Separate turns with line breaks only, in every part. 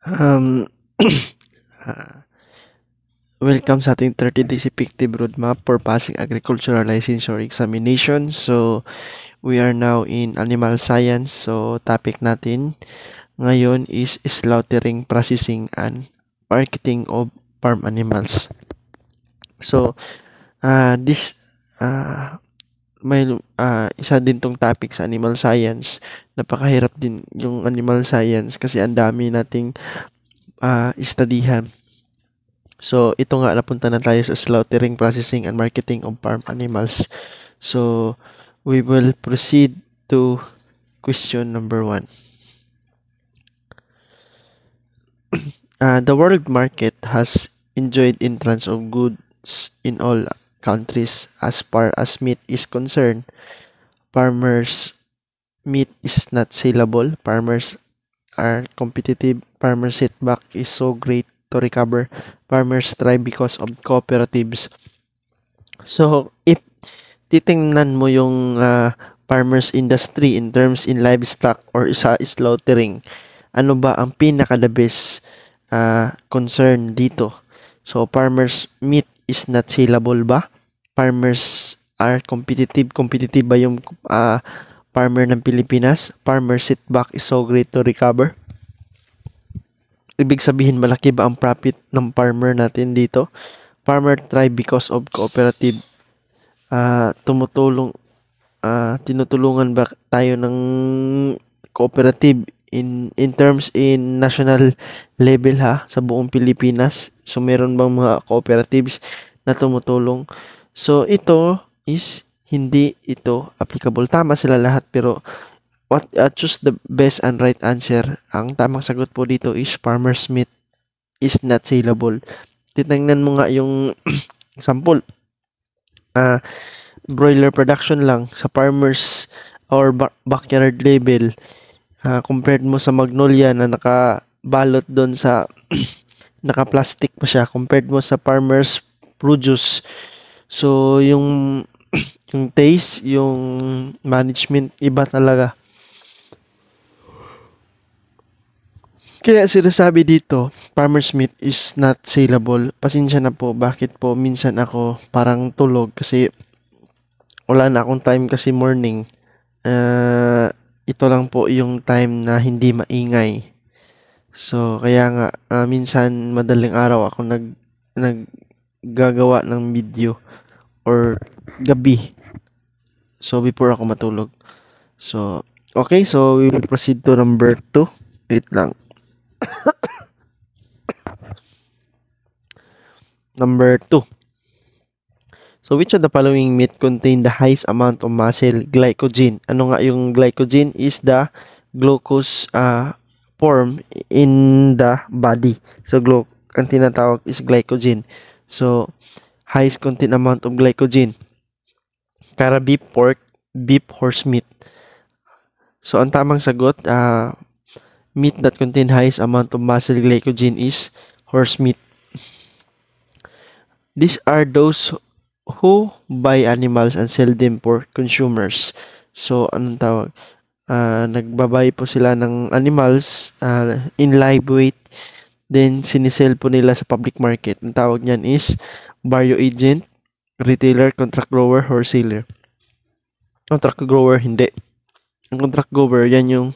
Um, ah, Welcome sa ating 30 days effective roadmap for passing agricultural licensure examination. So, we are now in animal science. So, topic natin ngayon is slaughtering, processing, and marketing of farm animals. So, this uh, may isa din tong topic sa animal science. Napakahirap din yung animal science kasi ang dami nating studyhan. So, ito nga, napunta na tayo sa slaughtering, processing, and marketing of farm animals. So, we will proceed to question number 1. The world market has enjoyed entrance of goods in all countries as far as meat is concerned. Farmers' meat is not saleable. Farmers are competitive. Farmers' setback is so great to recover. Farmers thrive because of cooperatives. So, if titingnan mo yung farmers industry in terms in livestock or sa slaughtering, ano ba ang pinaka the best concern dito? So, farmers meat is not saleable ba? Farmers are competitive. Competitive ba yung farmer ng Pilipinas? Farmer setback is so great to recover. Ibig sabihin, malaki ba ang profit ng farmer natin dito? Farmer thrive because of cooperative. Tumutulong tinutulungan ba tayo ng cooperative in terms in national level sa buong Pilipinas? So meron bang mga cooperatives na tumutulong? So ito is hindi ito applicable. Tama sila lahat pero choose the best and right answer. Ang tamang sagot po dito is farmer's meat is not saleable. Titingnan mo nga yung example. Broiler production lang sa farmers or backyard level, compared mo sa Magnolia na nakabalot doon sa naka-plastic pa siya, compared mo sa farmers produce. So yung yung taste, yung management iba talaga. Kaya sinasabi dito, farmer's meat is not saleable. Pasensya na po, bakit po minsan ako parang tulog kasi wala na akong time kasi morning. Ito lang po yung time na hindi maingay. So, kaya nga, minsan madaling araw ako naggagawa ng video or gabi. So, before ako matulog. So, okay. So, we will proceed to number 2. Wait lang. Number 2. So, which of the following meat contain the highest amount of muscle glycogen? Ano nga yung glycogen? Is the glucose form in the body. So, ang tinatawag is glycogen. So, highest content amount of glycogen. Kara beef, pork, beef, horse meat. So, ang tamang sagot, meat that contain highest amount of muscle glycogen is horse meat. These are those who buy animals and sell them for consumers. So, anong tawag? Nagbabay po sila ng animals in live weight. Then, sinisell po nila sa public market. Ang tawag niyan is barrio agent, retailer, contract grower, wholesaler. Contract grower, hindi. Ang contract grower, yan yung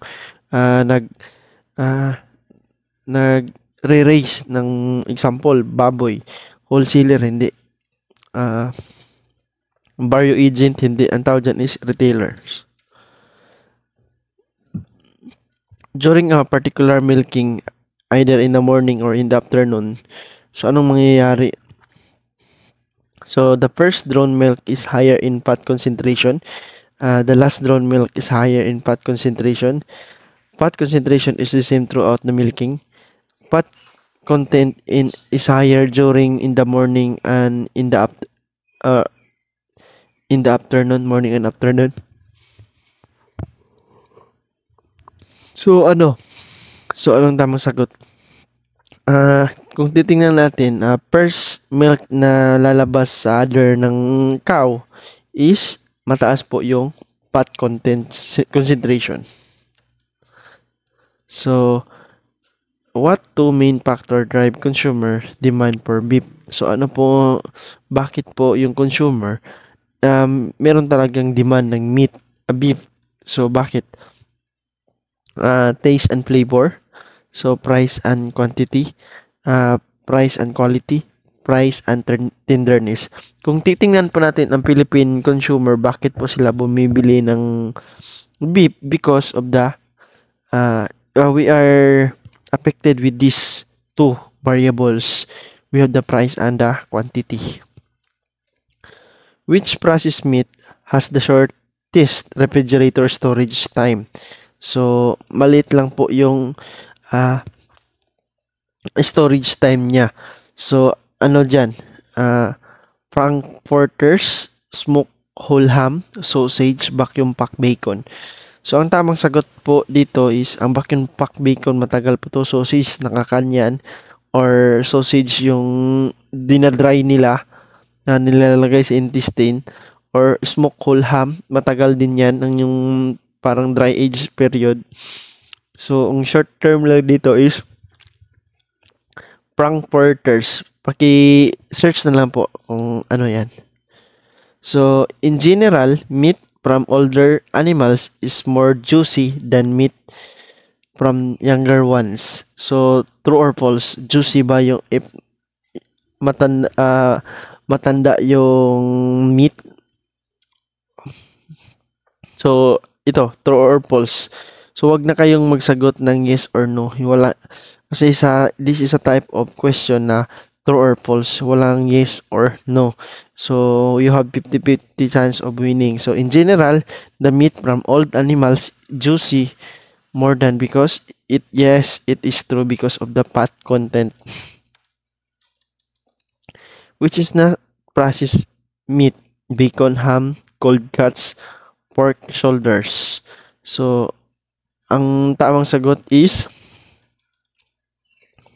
nag-re-raise ng example, baboy. Wholesaler, hindi. Barrio agent, hindi. Ang tawag dyan is retailers. During a particular milking, either in the morning or in the afternoon, so anong mangyayari? So, the first drawn milk is higher in fat concentration. The last drawn milk is higher in fat concentration. Fat concentration is the same throughout the milking. Fat content is higher during in the morning and in the afternoon, morning and afternoon. So, anong tamang sagot? Kung titingnan natin, first milk na lalabas sa udder ng cow is mataas po yung fat content concentration. So, what two main factor drive consumer demand for beef? So ano po, bakit po yung consumer meron talagang demand ng meat, beef. So bakit? Taste and flavor. So price and quantity, price and quality, price and tenderness. Kung titingnan po natin ang Philippine consumer, bakit po sila bumibili ng beef? Because of the we are affected with these two variables. We have the price and the quantity. Which processed meat has the shortest refrigerator storage time? So, maliit lang po yung storage time niya. So, ano dyan? Frankfurters, smoked whole ham, sausage, vacuum pack bacon. So, ang tamang sagot po dito is ang vacuum pack bacon, matagal po to. Sausage, nakakanyan. Or sausage yung dinadry nila na nilalagay sa intestine. Or smoked whole ham, matagal din yan. Ang yung parang dry age period. So, ang short term lang dito is Frankfurters. Paki-search na lang po kung ano yan. So, in general, meat from older animals is more juicy than meat from younger ones. So, true or false? Juicy ba yung if matanda yung meat? So, ito, true or false? So, wag na kayong magsagot ng yes or no. Wala, kasi this is a type of question na true or false. Walang yes or no. So, you have 50-50 chance of winning. So, in general, the meat from old animals juicy more than because yes, it is true because of the fat content. Which is na processed meat, bacon, ham, cold cuts, pork shoulders. So, ang tamang sagot is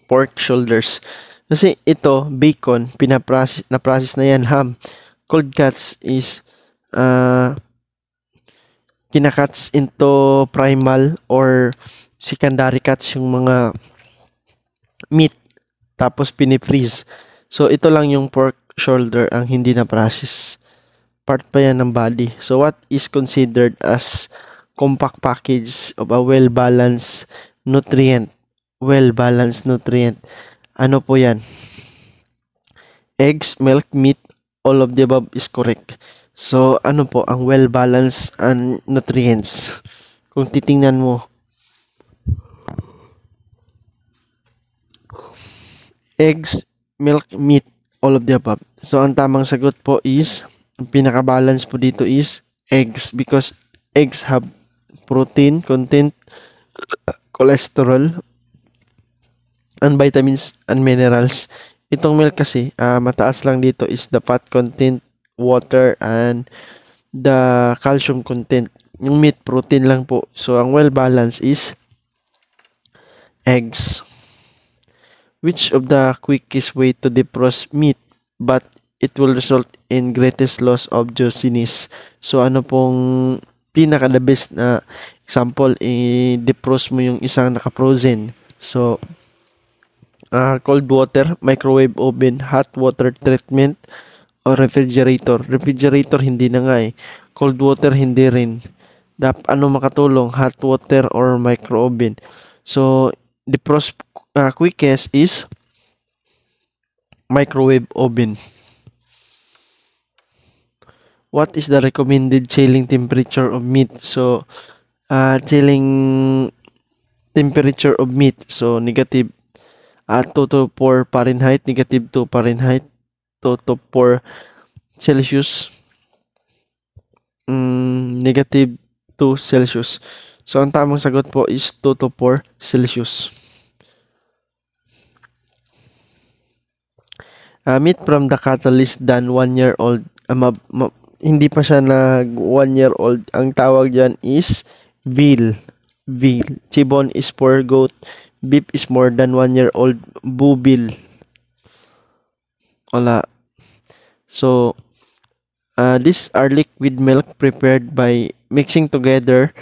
pork shoulders. Kasi ito, bacon, na-process na yan, ham. Cold cuts is kinakats into primal or secondary cuts yung mga meat tapos pinifreeze. So, ito lang yung pork shoulder ang hindi na-process. Part pa yan ng body. So, what is considered as compact package of a well-balanced nutrient? Well-balanced nutrient. Ano po yan? Eggs, milk, meat, all of the above is correct. So, ano po ang well-balanced and nutrients? Kung titingnan mo, eggs, milk, meat, all of the above. So, ang tamang sagot po is, ang pinaka-balance po dito is eggs because eggs have protein content, cholesterol, and vitamins and minerals. Itong milk kasi, mataas lang dito is the fat content, water, and the calcium content. Yung meat, protein lang po. So, ang well-balanced is eggs. Which of the quickest way to defrost meat but it will result in greatest loss of juiciness? So, ano pong pinaka-the best na example, i-defrost mo yung isang naka-frozen. So, cold water, microwave oven, hot water treatment, or refrigerator. Refrigerator, hindi na nga eh. Cold water, hindi rin. Ano makatulong? Hot water or micro oven. So, the quickest is microwave oven. What is the recommended chilling temperature of meat? So, chilling temperature of meat. So, negative 2 to 4 Fahrenheit, negative 2 Fahrenheit, 2 to 4 Celsius, negative 2 Celsius. So, ang tamang sagot po is 2 to 4 Celsius. Meat from the cattle less than 1 year old. Hindi pa siya nag 1 year old. Ang tawag dyan is veal. Veal. Chibon is for goat. Beef is more than 1 year old. Bubil. Wala. So, these are liquid milk prepared by mixing together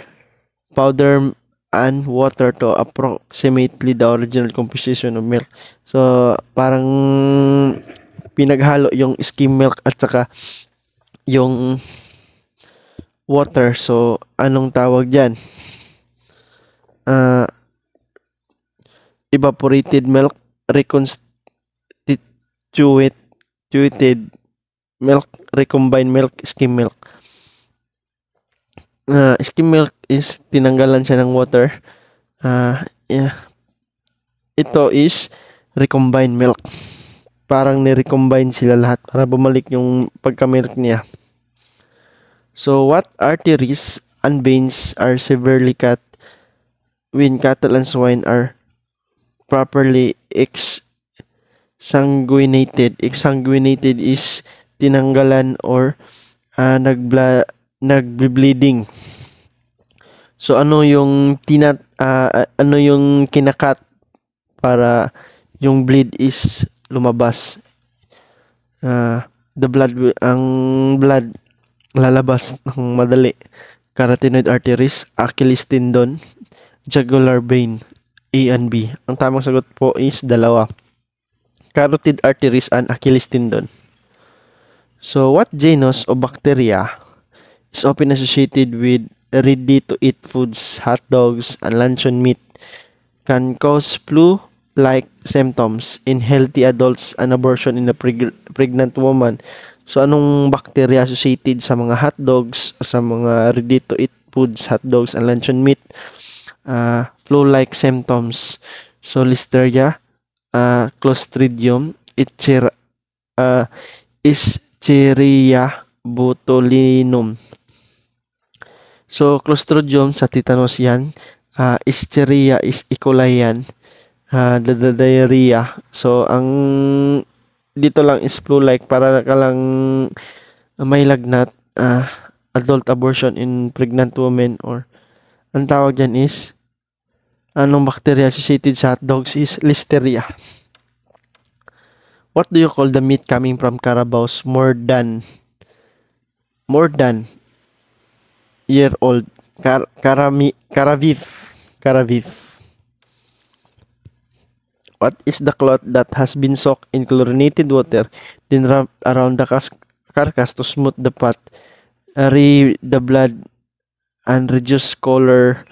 powder and water to approximately the original composition of milk. So, parang pinaghalo yung skim milk at saka yung water. So, anong tawag dyan? Ah, evaporated milk, reconstituted milk, recombined milk, skim milk. Skim milk is tinanggalan siya ng water. Yeah. Ito is recombined milk. Parang ni-recombine sila lahat para bumalik yung pagka-milk niya. So, what arteries and veins are severely cut when cattle and swine are properly exsanguinated? Exsanguinated is tinanggalan or nagbe-bleeding. So, ano yung kinakat para yung bleed is lumabas? Ang blood lalabas ng madali. Carotid arteries, Achilles tendon, jugular vein, A and B. Ang tamang sagot po is dalawa. Carotid arteries and Achilles tendon. So, what genus of bacteria is often associated with ready-to-eat foods, hot dogs, and luncheon meat, can cause flu-like symptoms in healthy adults and abortion in a pregnant woman? So, anong bacteria associated sa mga hot dogs, sa mga ready-to-eat foods, hot dogs, and luncheon meat? Flu-like symptoms. So, Listeria, Clostridium, Escherichia botulinum. So, Clostridium sa tetanus yan. Escherichia is E. coli yan. The diarrhea. So, ang dito lang is flu-like para ka lang may lagnat. Adult abortion in pregnant women, or ang tawag dyan is anong bacteria associated sa hot dogs is Listeria. What do you call the meat coming from carabaos more than year old? Caraviv. What is the cloth that has been soaked in chlorinated water, then wrapped around the carcass to smooth the fat, the blood, and reduce color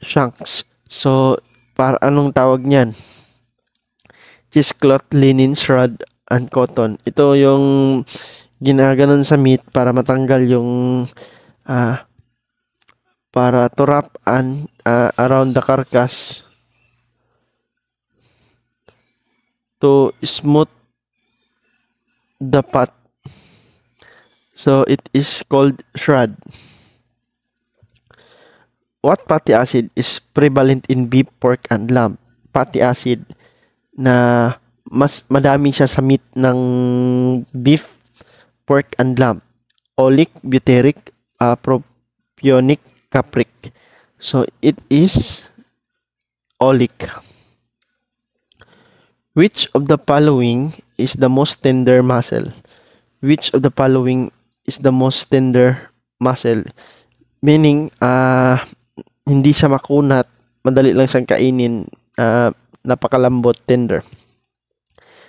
chunks? So, para anong tawag niyan? Cheesecloth, linen, shroud, and cotton. Ito yung ginaganon sa meat para matanggal yung para to wrap and around the carcass to smooth the fat. So, it is called shroud. What fatty acid is prevalent in beef, pork, and lamb? Fatty acid na mas madami siya sa meat ng beef, pork, and lamb. Oleic, butyric, propionic, capric. So, it is oleic. Which of the following is the most tender muscle? Which of the following is the most tender muscle? Meaning, hindi siya makunat, madali lang siyang kainin, napakalambot, tender.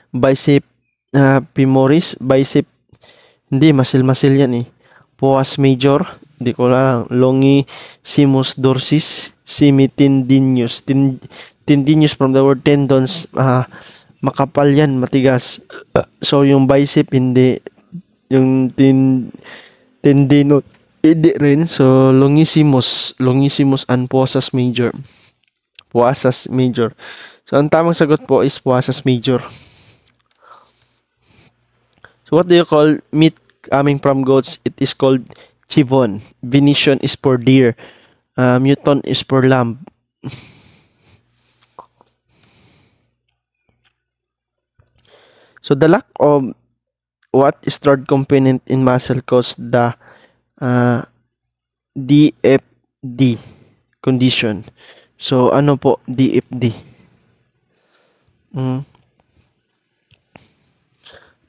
Bicep femoris, bicep, hindi, muscle yan eh. Psoas major, hindi ko lang. Longissimus dorsis, semitendinous. Tendinous from the word tendons, makapal yan, matigas. So, yung bicep, hindi. Yung tendino, hindi rin. So, longissimus and psoas major. Psoas major. So, ang tamang sagot po is psoas major. So, what do you call meat coming from goats? It is called chivon. Venison is for deer. Mutton is for lamb. So, the lack of what is third component in muscle cause the DFD condition. So, ano po DFD?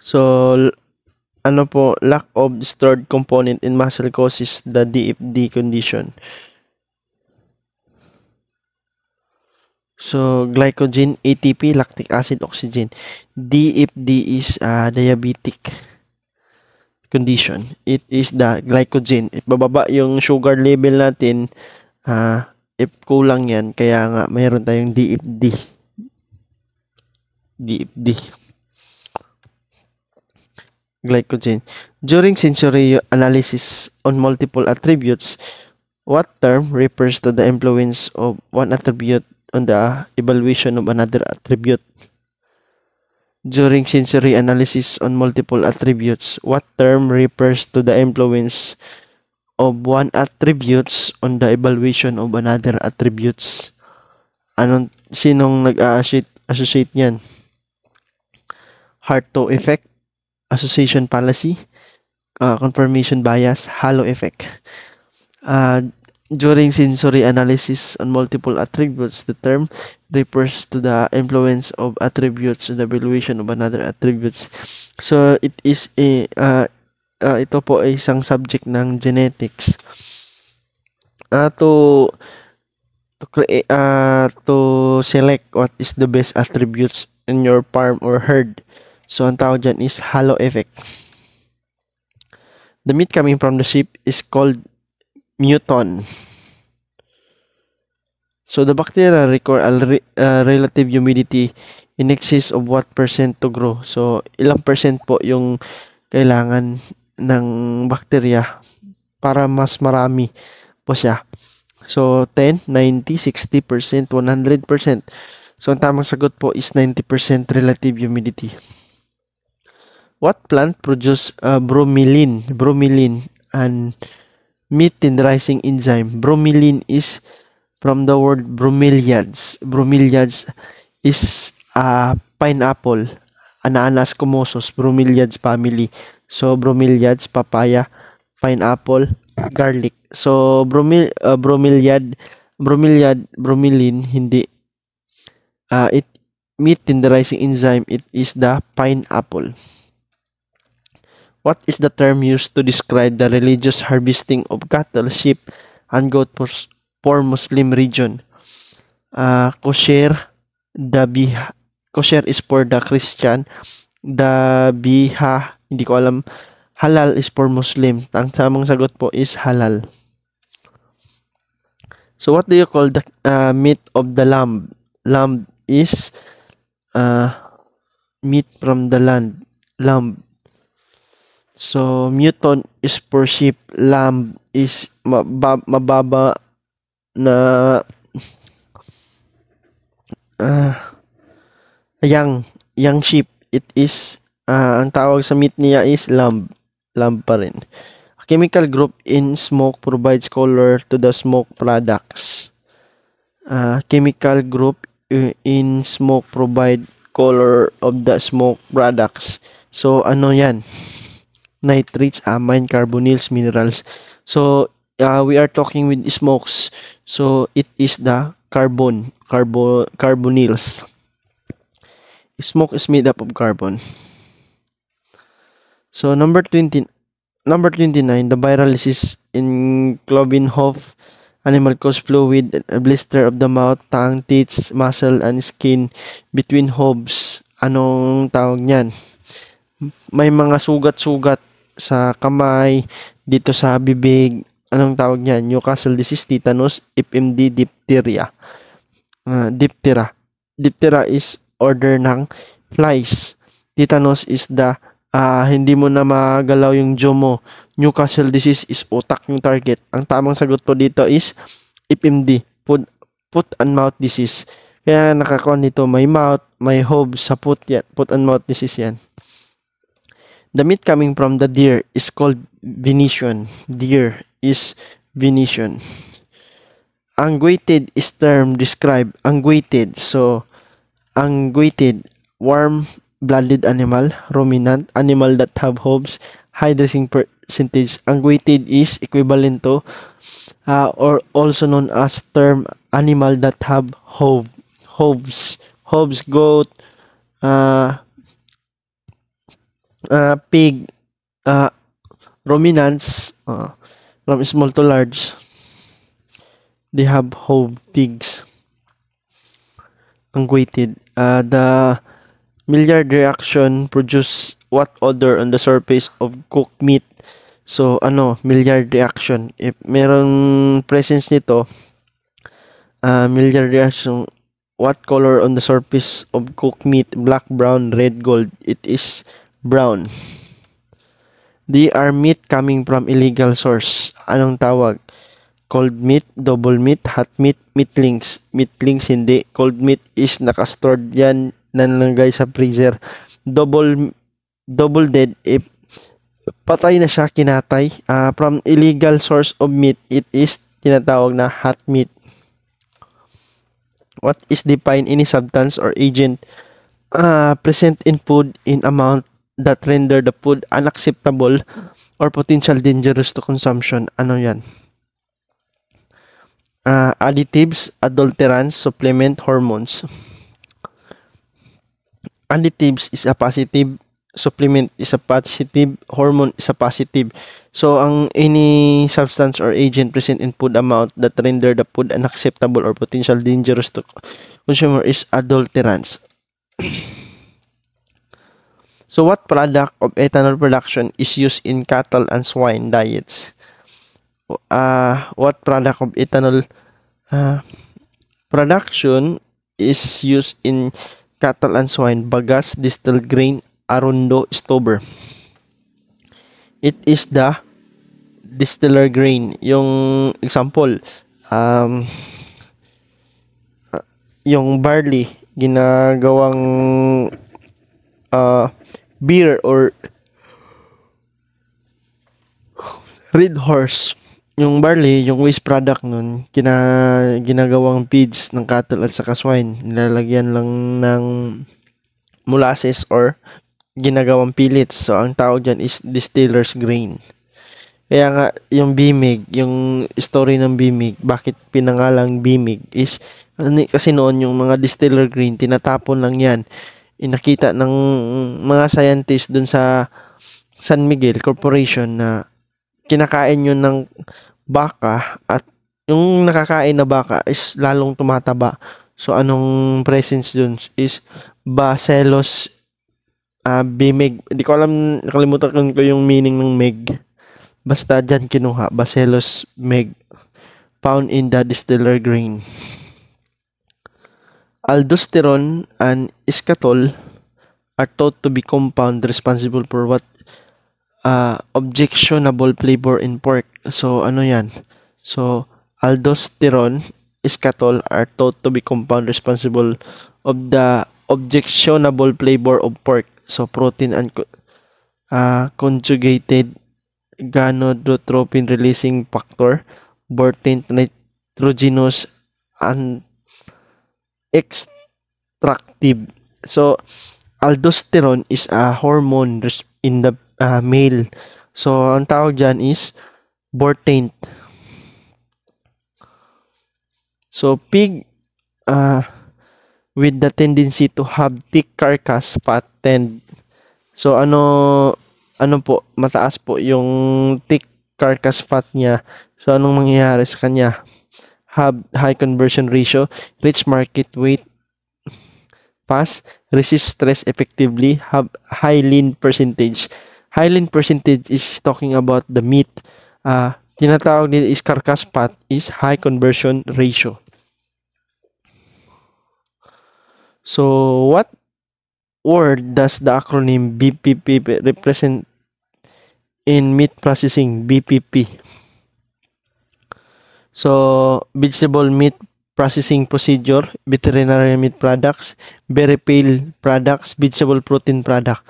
So, ano po, lack of this third component in muscle causes the DFD condition. So, glycogen, ATP, lactic acid, oxygen. D if D is diabetic condition. It is the glycogen. If bababa yung sugar level natin, if kulang yan, kaya nga mayroon tayong D if D. D if D. Glycogen. During sensory analysis on multiple attributes, what term refers to the influence of one attribute on the evaluation of another attribute? During sensory analysis on multiple attributes, what term refers to the influence of one attributes on the evaluation of another attributes? Sinong nag-associate niyan? Harto effect, association fallacy, confirmation bias, halo effect. During sensory analysis on multiple attributes, the term refers to the influence of attributes on the evaluation of another attributes. So, it is ito po ay isang subject ng genetics. To create to select what is the best attributes in your farm or herd. So, ang tawag dyan is halo effect. The meat coming from the sheep is called muton. So, the bacteria require a relative humidity in excess of what percent to grow. So, ilang percent po yung kailangan ng bacteria para mas marami po siya. So, 10, 90, 60%, 100%. So, ang tamang sagot po is 90% relative humidity. What plant produce bromelain? Bromelain and meat tenderizing enzyme. Bromelain is from the word bromeliads. Bromeliads is pineapple, Ananas squamosus, bromeliads family. So, bromeliads, papaya, pineapple, garlic. So, bromeliad, bromelain, hindi. Meat tenderizing enzyme, it is the pineapple. What is the term used to describe the religious harvesting of cattle, sheep, and goat for Muslim region? Kosher, kosher is for the Christian, dabiha, hindi ko alam, halal is for Muslim. Ang tamang sagot po is halal. So, what do you call the meat of the lamb? Lamb is meat from the land. Lamb. So, muton is for sheep. Lamb is mababa na young sheep. It is ang tawag sa meat niya is lamb. Lamb pa rin. A chemical group in smoke provides color to the smoke products. Chemical group in smoke provide color of the smoke products. So, ano yan? Nitrates, amine, carbonyls, minerals. So, we are talking with smokes. So, it is the carbonyls. Smoke is made up of carbon. So, number 29, the pyrolysis in Klovenhof animal cause fluid, a blister of the mouth, tongue, teeth, muscle, and skin between hooves. Anong tawag niyan? May mga sugat-sugat sa kamay, dito sa bibig. Anong tawag niyan? Newcastle disease, tetanus, FMD, diphtheria. Diphtheria is order ng flies. Tetanus is the hindi mo na magalaw yung jaw mo. Newcastle disease is utak yung target. Ang tamang sagot po dito is FMD, foot and mouth disease. Kaya nakakuha nito, may mouth, may hooves sa foot yan. Foot and mouth disease yan. The meat coming from the deer is called venison. Deer is venison. Unguated is term describe. Unguated. So, unguated, warm-blooded animal, ruminant, animal that have hooves, high dressing percentage. Unguated is equivalent to or also known as term animal that have hooves. Hooves, goat, pig, ruminants, from small to large, they have hoof pigs. unweighted. The Maillard reaction produce what odor on the surface of cooked meat? So, Maillard reaction. If meron presence nito, Maillard reaction, what color on the surface of cooked meat? Black, brown, red, gold. It is brown. They are meat coming from illegal source. Anong tawag? Cold meat, double meat, hot meat, meatlings. Meatlings hindi. Cold meat is nakastored yan, nanlagay sa freezer. Double dead if patay na siya, kinatay. From illegal source of meat, it is tinatawag na hot meat. What is defined any substance or agent present in food in amount that render the food unacceptable or potential dangerous to consumption? Ano yan? Additives, adulterants, supplement, hormones. Additives is a positive, supplement is a positive, hormone is a positive. So, ang any substance or agent present in food amount that render the food unacceptable or potential dangerous to consumer is adulterants. So, what product of ethanol production is used in cattle and swine diets? What product of ethanol production is used in cattle and swine? Bagasse, distilled grain, arundo, stover. It is the distiller grain. Yung example, yung barley, ginagawang beer or red horse. Yung barley, yung waste product nun, ginagawang feeds ng cattle at saka swine. Nilalagyan lang ng molasses or ginagawang pellets. So, ang tawag dyan is distiller's grain. Kaya nga, yung bimig, yung story ng bimig, bakit pinangalang bimig is, kasi noon yung mga distiller grain, tinatapon lang yan. Nakita ng mga scientists dun sa San Miguel Corporation na kinakain yun ng baka at yung nakakain na baka is lalong tumataba. So, anong presence dun is Bacillus bimig. Hindi ko alam, nakalimutan ko yung meaning ng meg. Basta dyan kinuha, Bacillus meg, found in the distiller grain. Aldosterone and eschatol are thought to be compound responsible for what objectionable flavor in pork. So, ano yan? So, aldosterone, eschatol are thought to be compound responsible of the objectionable flavor of pork. So, protein and conjugated gonadotropin releasing factor, butane, nitrogenous, and extractive. So, aldosterone is a hormone in the male. So, ang tawag dyan is butane. So, pig with the tendency to have thick carcass, fat tend. So, ano po, mataas po yung thick carcass fat niya. So, anong mangyayari sa kanya? Have high conversion ratio, rich market weight, fast, resist stress effectively, have high lean percentage. High lean percentage is talking about the meat. Tinatawag nila is carcass fat is high conversion ratio. So, what word does the acronym BPP represent in meat processing? BPP. So, vegetable meat processing procedure, veterinary meat products, berry pale products, vegetable protein product.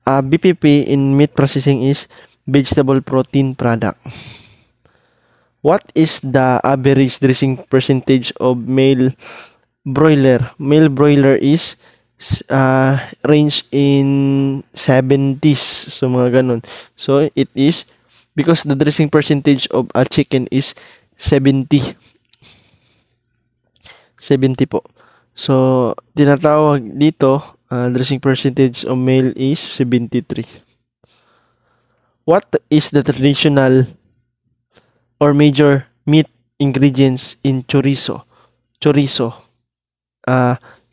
BPP in meat processing is vegetable protein product. What is the average dressing percentage of male broiler? Male broiler is range in 70s. So, mga ganun. So, it is because the dressing percentage of a chicken is 70. 70 po. So, tinatawag dito, dressing percentage of male is 73. What is the traditional or major meat ingredients in chorizo? Chorizo.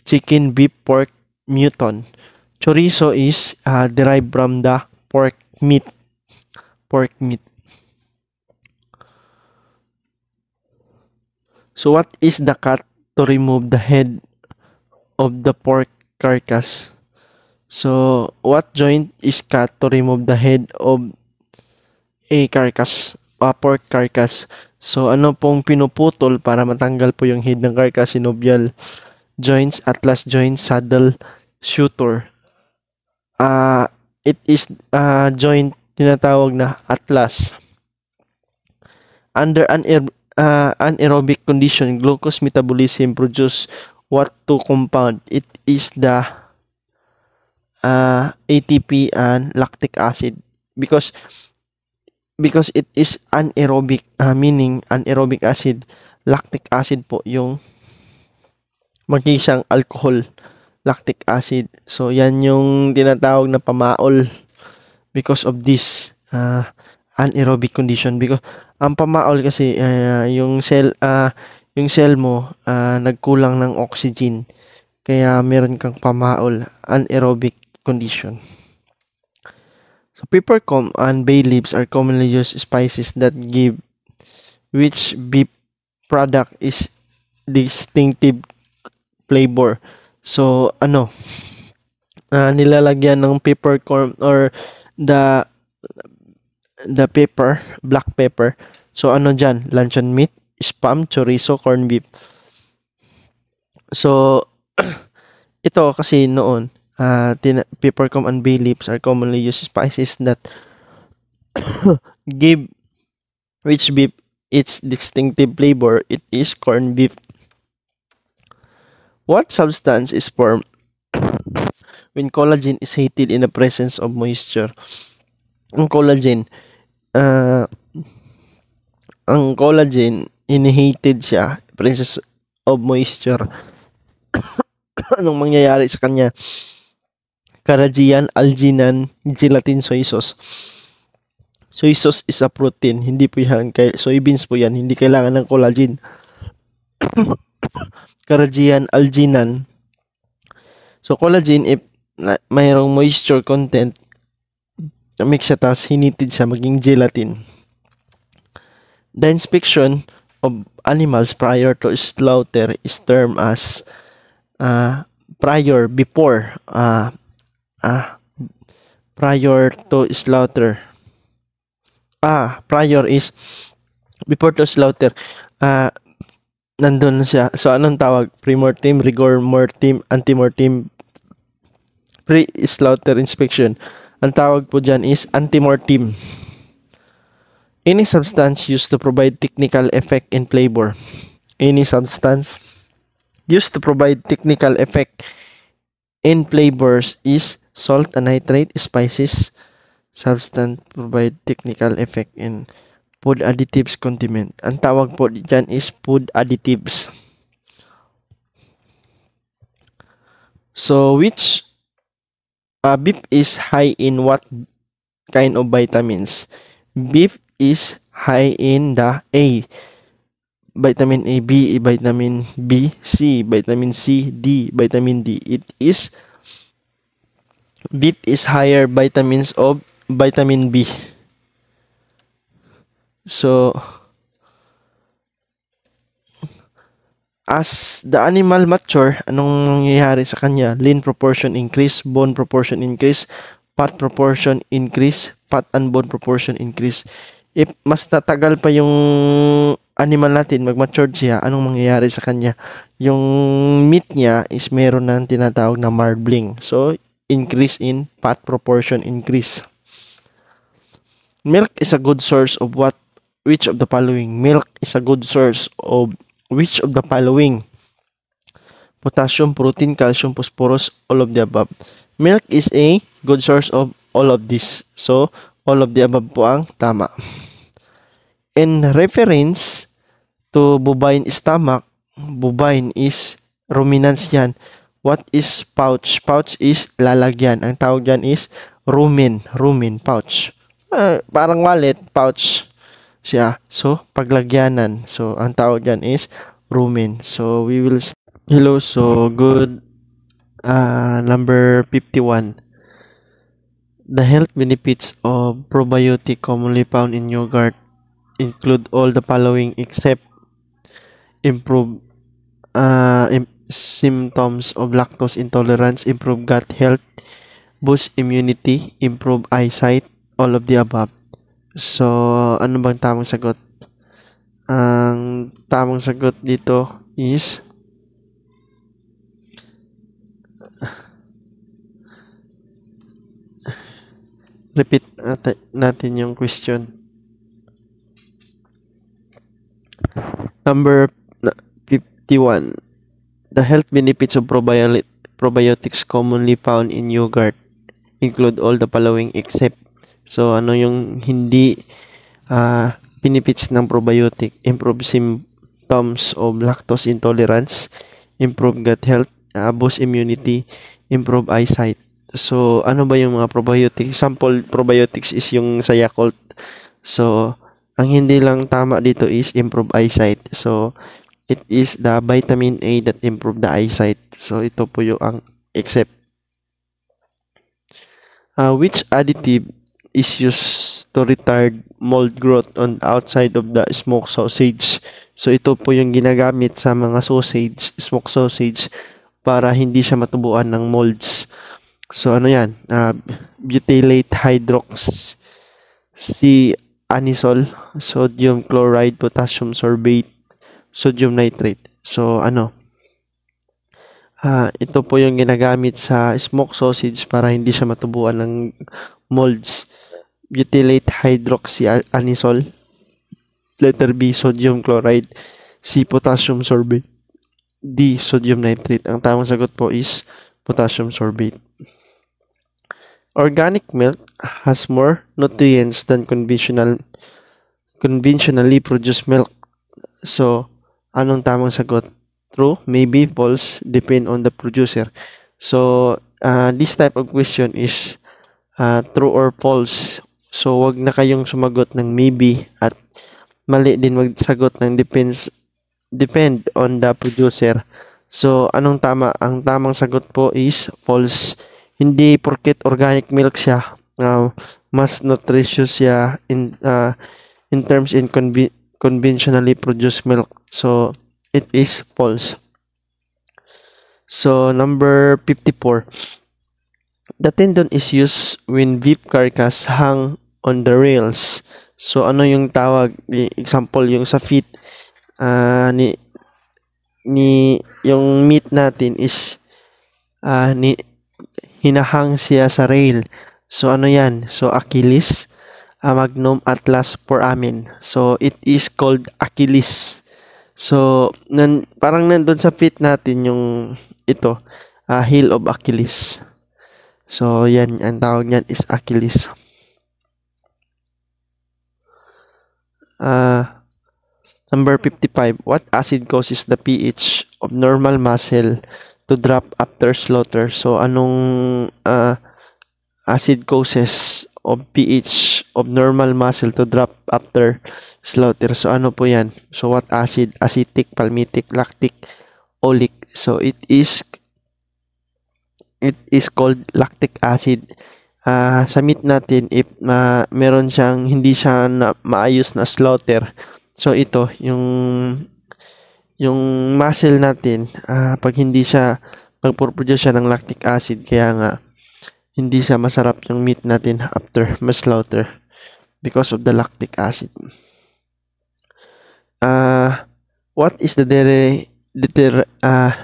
chicken, beef, pork, mutton. Chorizo is derived from the pork meat. Pork meat. So what is the cut to remove the head of the pork carcass? So what joint is cut to remove the head of a carcass, pork carcass? So ano pong pinuputol para matanggal po yung head ng carcass? Synovial joints, atlas joints, saddle, suture. It is joint tinatawag na atlas. Under anaerobic condition, glucose metabolism produce what two compound? It is the ATP and lactic acid because it is anaerobic, meaning anaerobic acid, lactic acid po yung mag-isang alcohol, lactic acid. So yan yung tinatawag na pamaol because of this anaerobic condition. Because ang pamaol kasi yung cell mo nagkulang ng oxygen, kaya meron kang pamaol, anaerobic condition. So peppercorn and bay leaves are commonly used spices that give which beef product is distinctive flavor. So nilalagyan ng peppercorn or the pepper, black pepper. So dyan? Luncheon meat, spam, chorizo, corned beef. So ito kasi noon peppercorn and bay leaves are commonly used spices that give which beef its distinctive flavor. It is corned beef. What substance is formed when collagen is heated in the presence of moisture? Ang collagen, inheated siya, presence of moisture. Anong mangyayari sa kanya? Carrageenan, alginate, gelatin, soy sauce. Soy sauce is a protein, hindi po yan, soybeans po yan, hindi kailangan ng collagen. Carrageenan, alginate. So collagen, if mayroong moisture content, mix siya tapos hinited siya maging gelatin. The inspection of animals prior to slaughter is termed as prior to slaughter. Prior is before to slaughter. Nandun siya. So anong tawag? Pre-mortem, rigor mortem, antemortem, pre-slaughter inspection. Ang tawag po dyan is antemortem. Any substance used to provide technical effect and flavor. Any substance used to provide technical effect and flavors is salt and nitrate, spices. Substance provide technical effect in food additives, condiment. Ang tawag po dyan is food additives. So which beef is high in what kind of vitamins? Beef is high in the vitamin A, B, vitamin B, C, vitamin C, D, vitamin D. Beef is higher vitamins of vitamin B. So as the animal mature, anong nangyayari sa kanya? Lean proportion increase, bone proportion increase, fat proportion increase, fat and bone proportion increase. If mas tatagal pa yung animal natin, mag-mature siya, anong mangyayari sa kanya? Yung meat niya is meron ng tinatawag na marbling. So, increase in fat proportion increase. Milk is a good source of which of the following? Milk is a good source of which of the following? Potassium, protein, calcium, phosphorus, all of the above. Milk is a good source of all of this. So, all of the above po ang tama. In reference to bovine stomach, bovine is ruminants yan. What is pouch? Pouch is lalagyan. Ang tawag dyan is rumen, pouch. Parang wallet, pouch siya. So, paglagyanan. So, ang tawag dyan is rumen. So, hello. So, good Number 51. The health benefits of probiotic commonly found in yogurt include all the following except improve symptoms of lactose intolerance, improve gut health, boost immunity, improve eyesight, all of the above. So, ano bang tamang sagot? Ang tamang sagot dito is repeat natin yung question. Number 51. The health benefits of probiotics commonly found in yogurt include all the following except. So, ano yung hindi benefits ng probiotic? Improve symptoms of lactose intolerance, improve gut health, boost immunity, improve eyesight. So, ano ba yung mga probiotics? Sample probiotics is yung sa Yakult. So, ang hindi lang tama dito is improve eyesight. So, it is the vitamin A that improve the eyesight. So, ito po yung ang except. Which additive is used to retard mold growth on outside of the smoked sausage? So, ito po yung ginagamit sa mga sausage, smoked sausage, para hindi siya matubuan ng molds. So, ano yan? Butylate hydroxyanisole, sodium chloride, potassium sorbate, sodium nitrate. So, ito po yung ginagamit sa smoked sausage para hindi siya matubuan ng molds. Butylate hydroxyanisole. Letter B, sodium chloride. C, potassium sorbate. D, sodium nitrate. Ang tamang sagot po is potassium sorbate. Organic milk has more nutrients than conventionally produced milk. So, anong tamang sagot? True, maybe, false, depend on the producer. So, this type of question is true or false. So, wag na kayong sumagot ng maybe at mali din magsagot ng depend on the producer. So, anong tama? Ang tamang sagot po is false. Hindi porket organic milk siya, mas nutritious siya in terms in conventionally produced milk. So, it is false. So, number 54. The tendon is used when beef carcass hang on the rails. So, ano yung tawag? Example, yung sa feet, yung meat natin is hinahang siya sa rail. So, ano yan? So, Achilles, magnum, atlas, foramen. So, it is called Achilles. So, parang nandun sa feet natin yung ito, heel of Achilles. So, yan, ang tawag niyan is Achilles. Number 55. What acid causes the pH of normal muscle to drop after slaughter? So, anong acid causes of pH of normal muscle to drop after slaughter? So, ano po yan? So, what acid? Acetic, palmitic, lactic, oleic. So, it is called lactic acid. Sa meat natin, if meron siyang hindi siya maayos na slaughter, so ito, yung muscle natin, pag hindi siya, pag-produce siya ng lactic acid, kaya nga, hindi siya masarap yung meat natin after ma-slaughter because of the lactic acid. What is the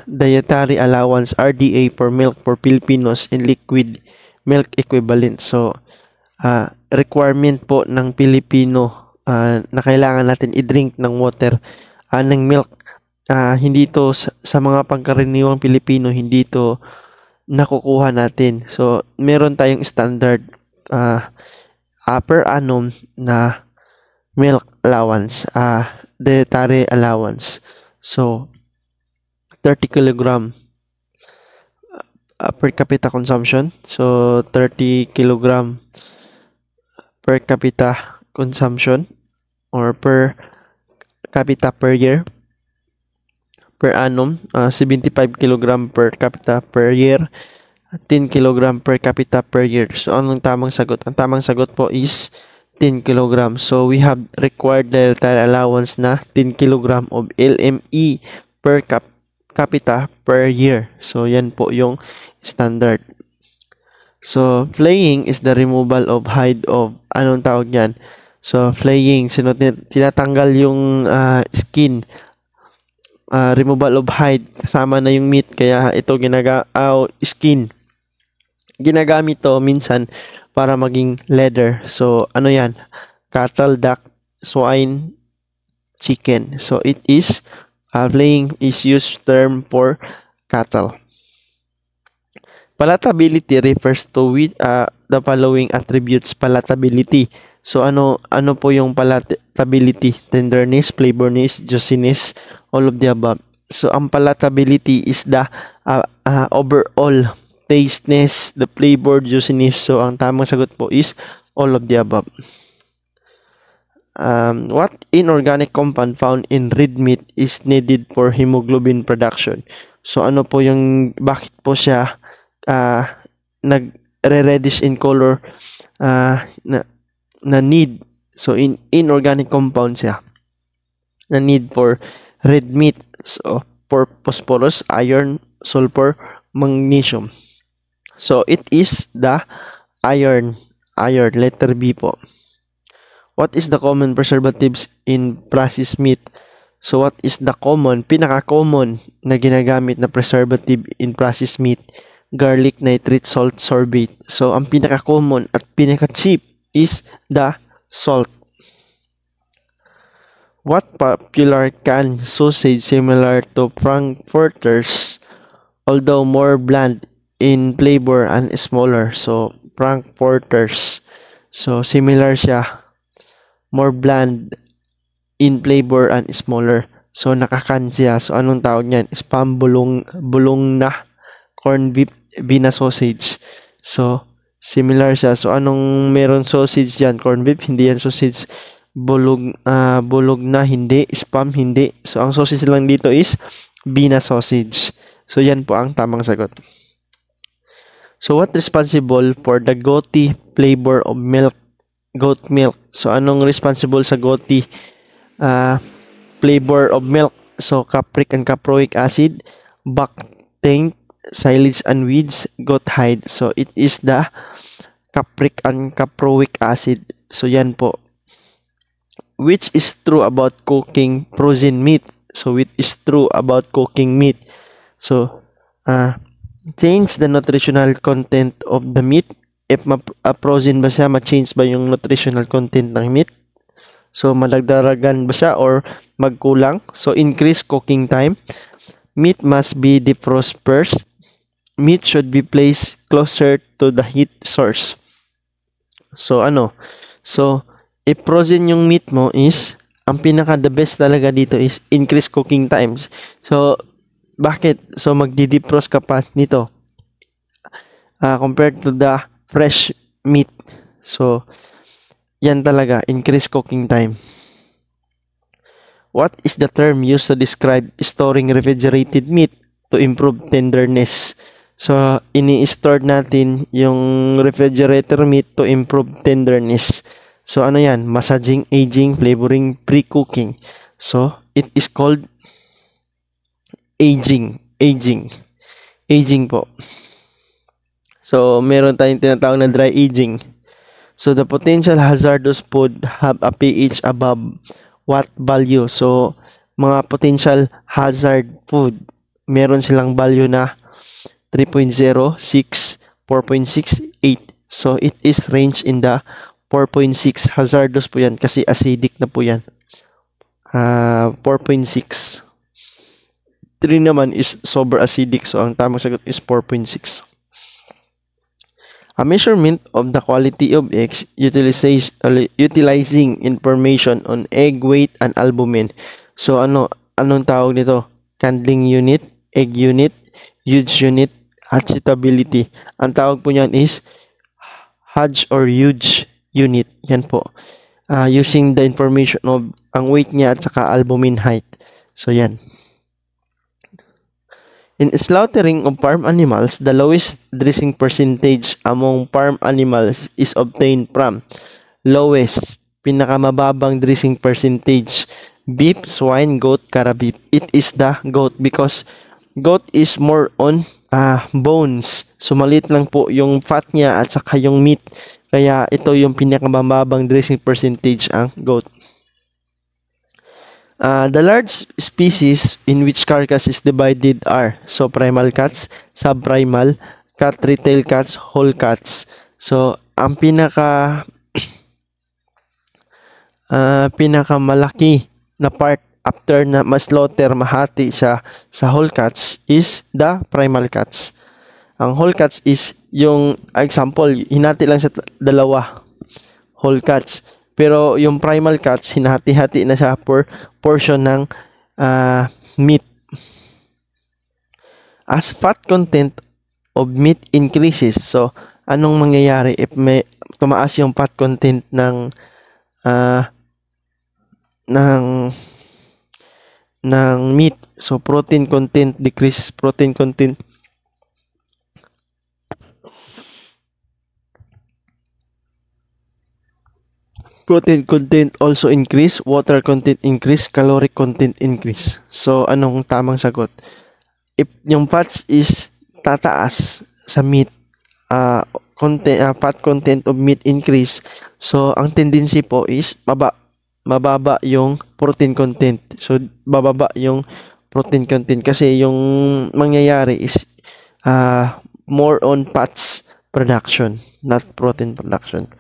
dietary allowance RDA for milk for Filipinos in liquid milk equivalent? So, requirement po ng Pilipino na kailangan natin i-drink ng water, ng milk. Hindi to sa mga pangkaraniwang Pilipino, hindi to nakukuha natin. So, meron tayong standard per annum na milk allowance, dietary allowance. So, 30 kilogram per capita consumption. So, 30 kilogram per capita consumption or per capita per year per annum, 75 kilogram per capita per year, 10 kilogram per capita per year. So, anong tamang sagot? Ang tamang sagot po is 10 kilogram. So, we have required dietary allowance na 10 kilogram of LME per capita per year. So, yan po yung standard. So, flaying is the removal of hide of, anong tawag yan? So, flaying, tinatanggal yung skin, removal of hide, kasama na yung meat, kaya ito skin. Ginagamit to minsan para maging leather. So, ano yan? Cattle, duck, swine, chicken. So, it is, flaying is used term for cattle. Palatability refers to the following attributes. Palatability. So, ano po yung palatability? Tenderness, flavorness, juiciness, all of the above. So, ang palatability is the overall tasteness, the flavor, juiciness. So, ang tamang sagot po is all of the above. What inorganic compound found in red meat is needed for hemoglobin production? So, ano po yung, bakit po siya nagre-reddish in color na need? So, inorganic compound siya na need for red meat. So, for phosphorus, iron, sulfur, magnesium. So, it is the iron, letter B po. What is the common preservatives in processed meat? So, what is the pinaka-common na ginagamit na preservative in processed meat? Garlic, nitrate, salt, sorbate. So, ang pinaka-common at pinaka-cheap is the salt. What popular canned sausage similar to Frankfurters, although more bland in flavor and smaller? So, Frankfurters. So, similar siya. More bland in flavor and smaller. So, nakakan siya. So, anong tawag niyan? Spam bulong na corned beef Vienna sausage. So, similar siya. So, anong meron sausage dyan? Corned beef, hindi yan sausage. Bulog na, hindi. Spam, hindi. So, ang sausage lang dito is Vienna sausage. So, yan po ang tamang sagot. So, what responsible for the goaty flavor of milk? Goat milk. So, anong responsible sa goaty flavor of milk? So, capric and caproic acid, bactane, silage and weeds, goat hide. So, it is the capric and caproic acid. So, yan po. Which is true about cooking frozen meat? So, it is true about cooking meat. So, change the nutritional content of the meat. If frozen ba siya, ma-change ba yung nutritional content ng meat? So, madagdaragan ba siya or magkulang? So, increase cooking time. Meat must be defrost first. Meat should be placed closer to the heat source. So, So, if frozen yung meat mo is, ang the best talaga dito is increase cooking times. So, bakit? So, magdi-defrost ka pa nito compared to the fresh meat. So, yan talaga, increase cooking time. What is the term used to describe storing refrigerated meat to improve tenderness? So, ini-store natin yung refrigerator meat to improve tenderness. So, ano yan? Massaging, aging, flavoring, pre-cooking. So, it is called aging. Aging po. So, meron tayong tinatawag na dry aging. So, the potential hazardous food have a pH above what value? So, mga potential hazard food, meron silang value na 3.0, 6, 4.6, 8. So, it is range in the 4.6. Hazardous po yan kasi acidic na po yan. 4.6. 3 naman is sober acidic. So, ang tamang sagot is 4.6. A measurement of the quality of eggs utilizing information on egg weight and albumin. So, anong tawag nito? Candling unit, egg unit, Hodge unit, hatchability. Ang tawag po niyan is Hodge or Hodge unit. Yan po. Using the information of ang weight niya at saka albumin height. So, yan. In slaughtering of farm animals, the lowest dressing percentage among farm animals is obtained from lowest, pinakamababang dressing percentage, beef, swine, goat, beef. It is the goat because goat is more on bones. So maliit lang po yung fat niya at saka yung meat. Kaya ito yung pinakamababang dressing percentage ang goat. The large species in which carcass is divided are so primal cats, subprimal, cat, retail cats, whole cats. So ang pinakamalaki na part after na ma-slaughter, mahati siya sa whole cats is the primal cats. Ang whole cats is yung example, hinati lang sa dalawa, whole cats. Pero yung primal cats, hinati-hati na siya per portion ng meat. As fat content of meat increases, so anong mangyayari if may tumaas yung fat content ng meat? So protein content decrease, protein content also increase, water content increase, caloric content increase. So anong tamang sagot? If yung fats is tataas sa meat, fat content of meat increase, so ang tendency po is mababa yung protein content. So bababa yung protein content kasi yung mangyayari is more on fats production, not protein production.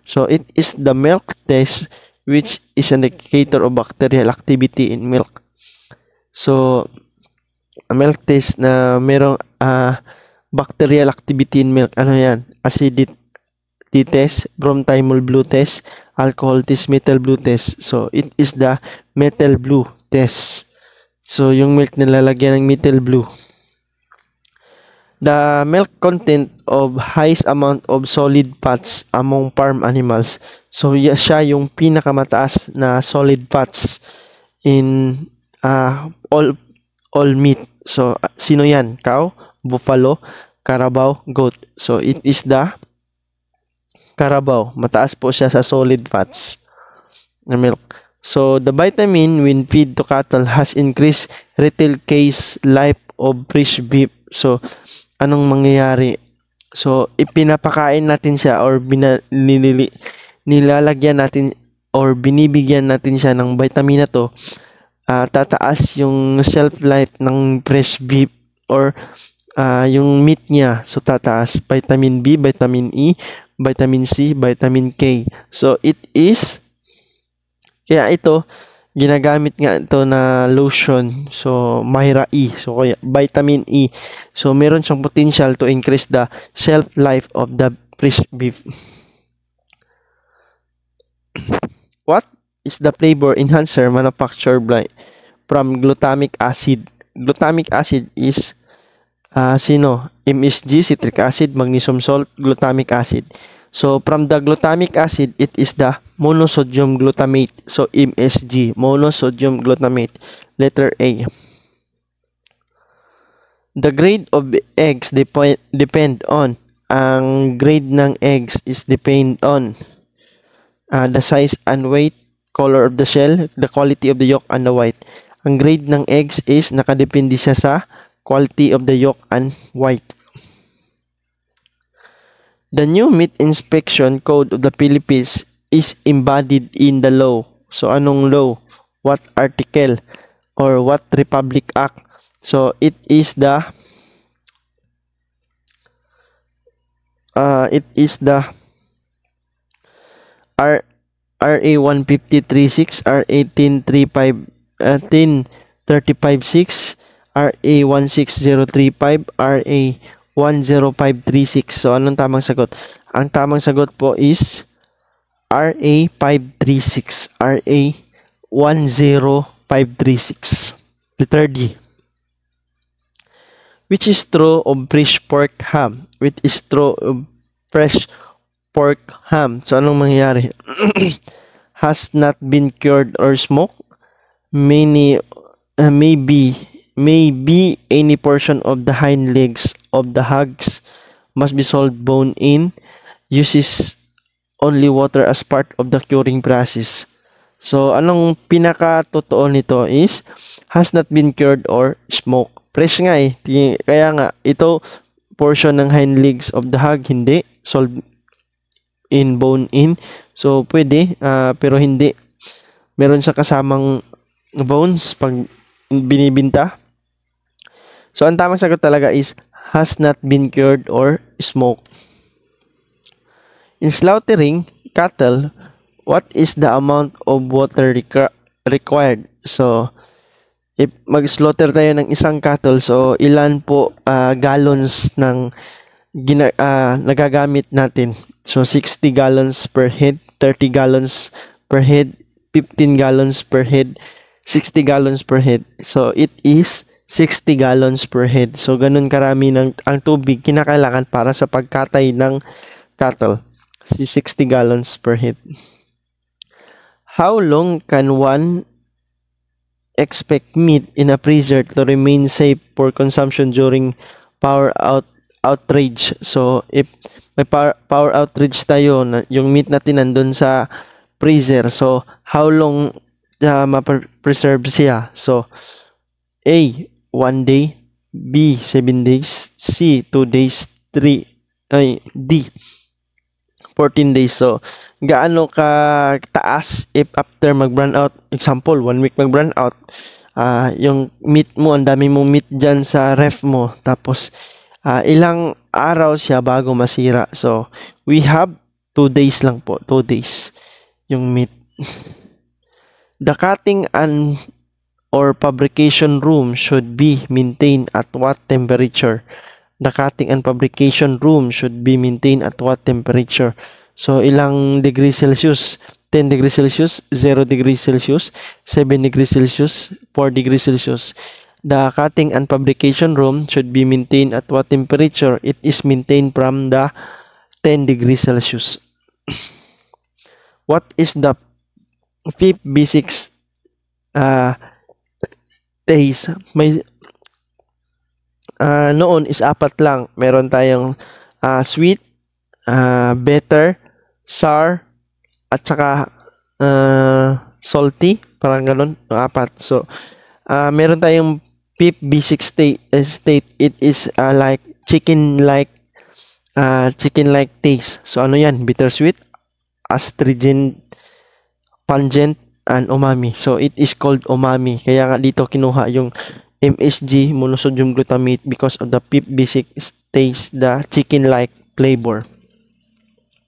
So it is the milk test which is an indicator of bacterial activity in milk. So a milk test na merong bacterial activity in milk, ano yan? Acidity test, bromothymol blue test, alcohol test, methyl blue test. So it is the methyl blue test. So yung milk nilalagyan ng methyl blue. The milk content of highest amount of solid fats among farm animals. So siya yung pinakamataas na solid fats in all meat. So sino yan? Cow, buffalo, carabao, goat. So it is the carabao. Mataas po siya sa solid fats na milk. So the vitamin when feed to cattle has increased retail case life of fresh beef. So anong mangyayari? So ipinapakain natin siya or nilalagyan natin or binibigyan natin siya ng vitamin na to, tataas yung shelf life ng fresh beef or yung meat niya. So tataas vitamin B, vitamin E, vitamin C, vitamin K. So it is, kaya ito ginagamit nga ito na lotion. So Myra E. So kaya vitamin E. So meron siyang potential to increase the shelf life of the fresh beef. What is the flavor enhancer manufactured from glutamic acid? Glutamic acid is sino? MSG, citric acid, magnesium salt, glutamic acid. So from the glutamic acid, it is the monosodium glutamate. So MSG, monosodium glutamate. Letter A. The grade of eggs depend on. Ang grade ng eggs is depend on the size and weight, color of the shell, the quality of the yolk and the white. Ang grade ng eggs is nakadepende siya sa quality of the yolk and white. The new meat inspection code of the Philippines is embodied in the law. So anong law? What article or what Republic Act? So it is the RA 153.6, RA 10356, RA 16035, RA 10536. So anong tamang sagot? Ang tamang sagot po is RA 536, RA 10536. Letter D. Which is true of fresh pork ham? Which is true of fresh pork ham? So anong mangyayari? Has not been cured or smoked. Maybe may be any portion of the hind legs of the hogs must be sold bone in, uses only water as part of the curing process. So, anong pinaka-totoo nito is has not been cured or smoked. Fresh nga eh. Kaya nga, ito portion ng hind legs of the hog, hindi. Sold in bone in. So, pwede, pero hindi. Meron siya kasamang bones pag binibinta. So, ang tamang sagot talaga is has not been cured or smoked. In slaughtering cattle, what is the amount of water required? So, if mag-slaughter tayo ng isang cattle, so ilan po gallons ng nagagamit natin? So, 60 gallons per head, 30 gallons per head, 15 gallons per head, 60 gallons per head. So, it is 60 gallons per head. So, ganun karami ang tubig kinakailangan para sa pagkatay ng cattle. 60 gallons per head. How long can one expect meat in a freezer to remain safe for consumption during power outrage? So, if may power outrage tayo, yung meat natin nandun sa freezer, so how long ma-preserve siya? So, A, 1 day, B, 7 days, C, 2 days, D, 14 days. So, gaano ka taas if after mag-run out, example, 1 week mag-run out, yung meat mo, ang dami mong meat dyan sa ref mo, tapos ilang araw siya bago masira. So, we have 2 days lang po, 2 days yung meat. The cutting or fabrication room should be maintained at what temperature? The cutting and fabrication room should be maintained at what temperature? So, ilang degrees Celsius? 10 degrees Celsius, 0 degrees Celsius, 7 degrees Celsius, 4 degrees Celsius. The cutting and fabrication room should be maintained at what temperature? It is maintained from the 10 degrees Celsius. What is the fifth basic taste? May noon is 4 lang. Meron tayong sweet, bitter, sour, at saka salty. Parang ganun, 4. So, meron tayong fifth basic state. It is like chicken-like taste. So, ano yan? Bittersweet, astringent, pungent, and umami. So, it is called umami. Kaya nga dito kinuha yung MSG, monosodium glutamate, because of the fifth basic taste, the chicken-like flavor.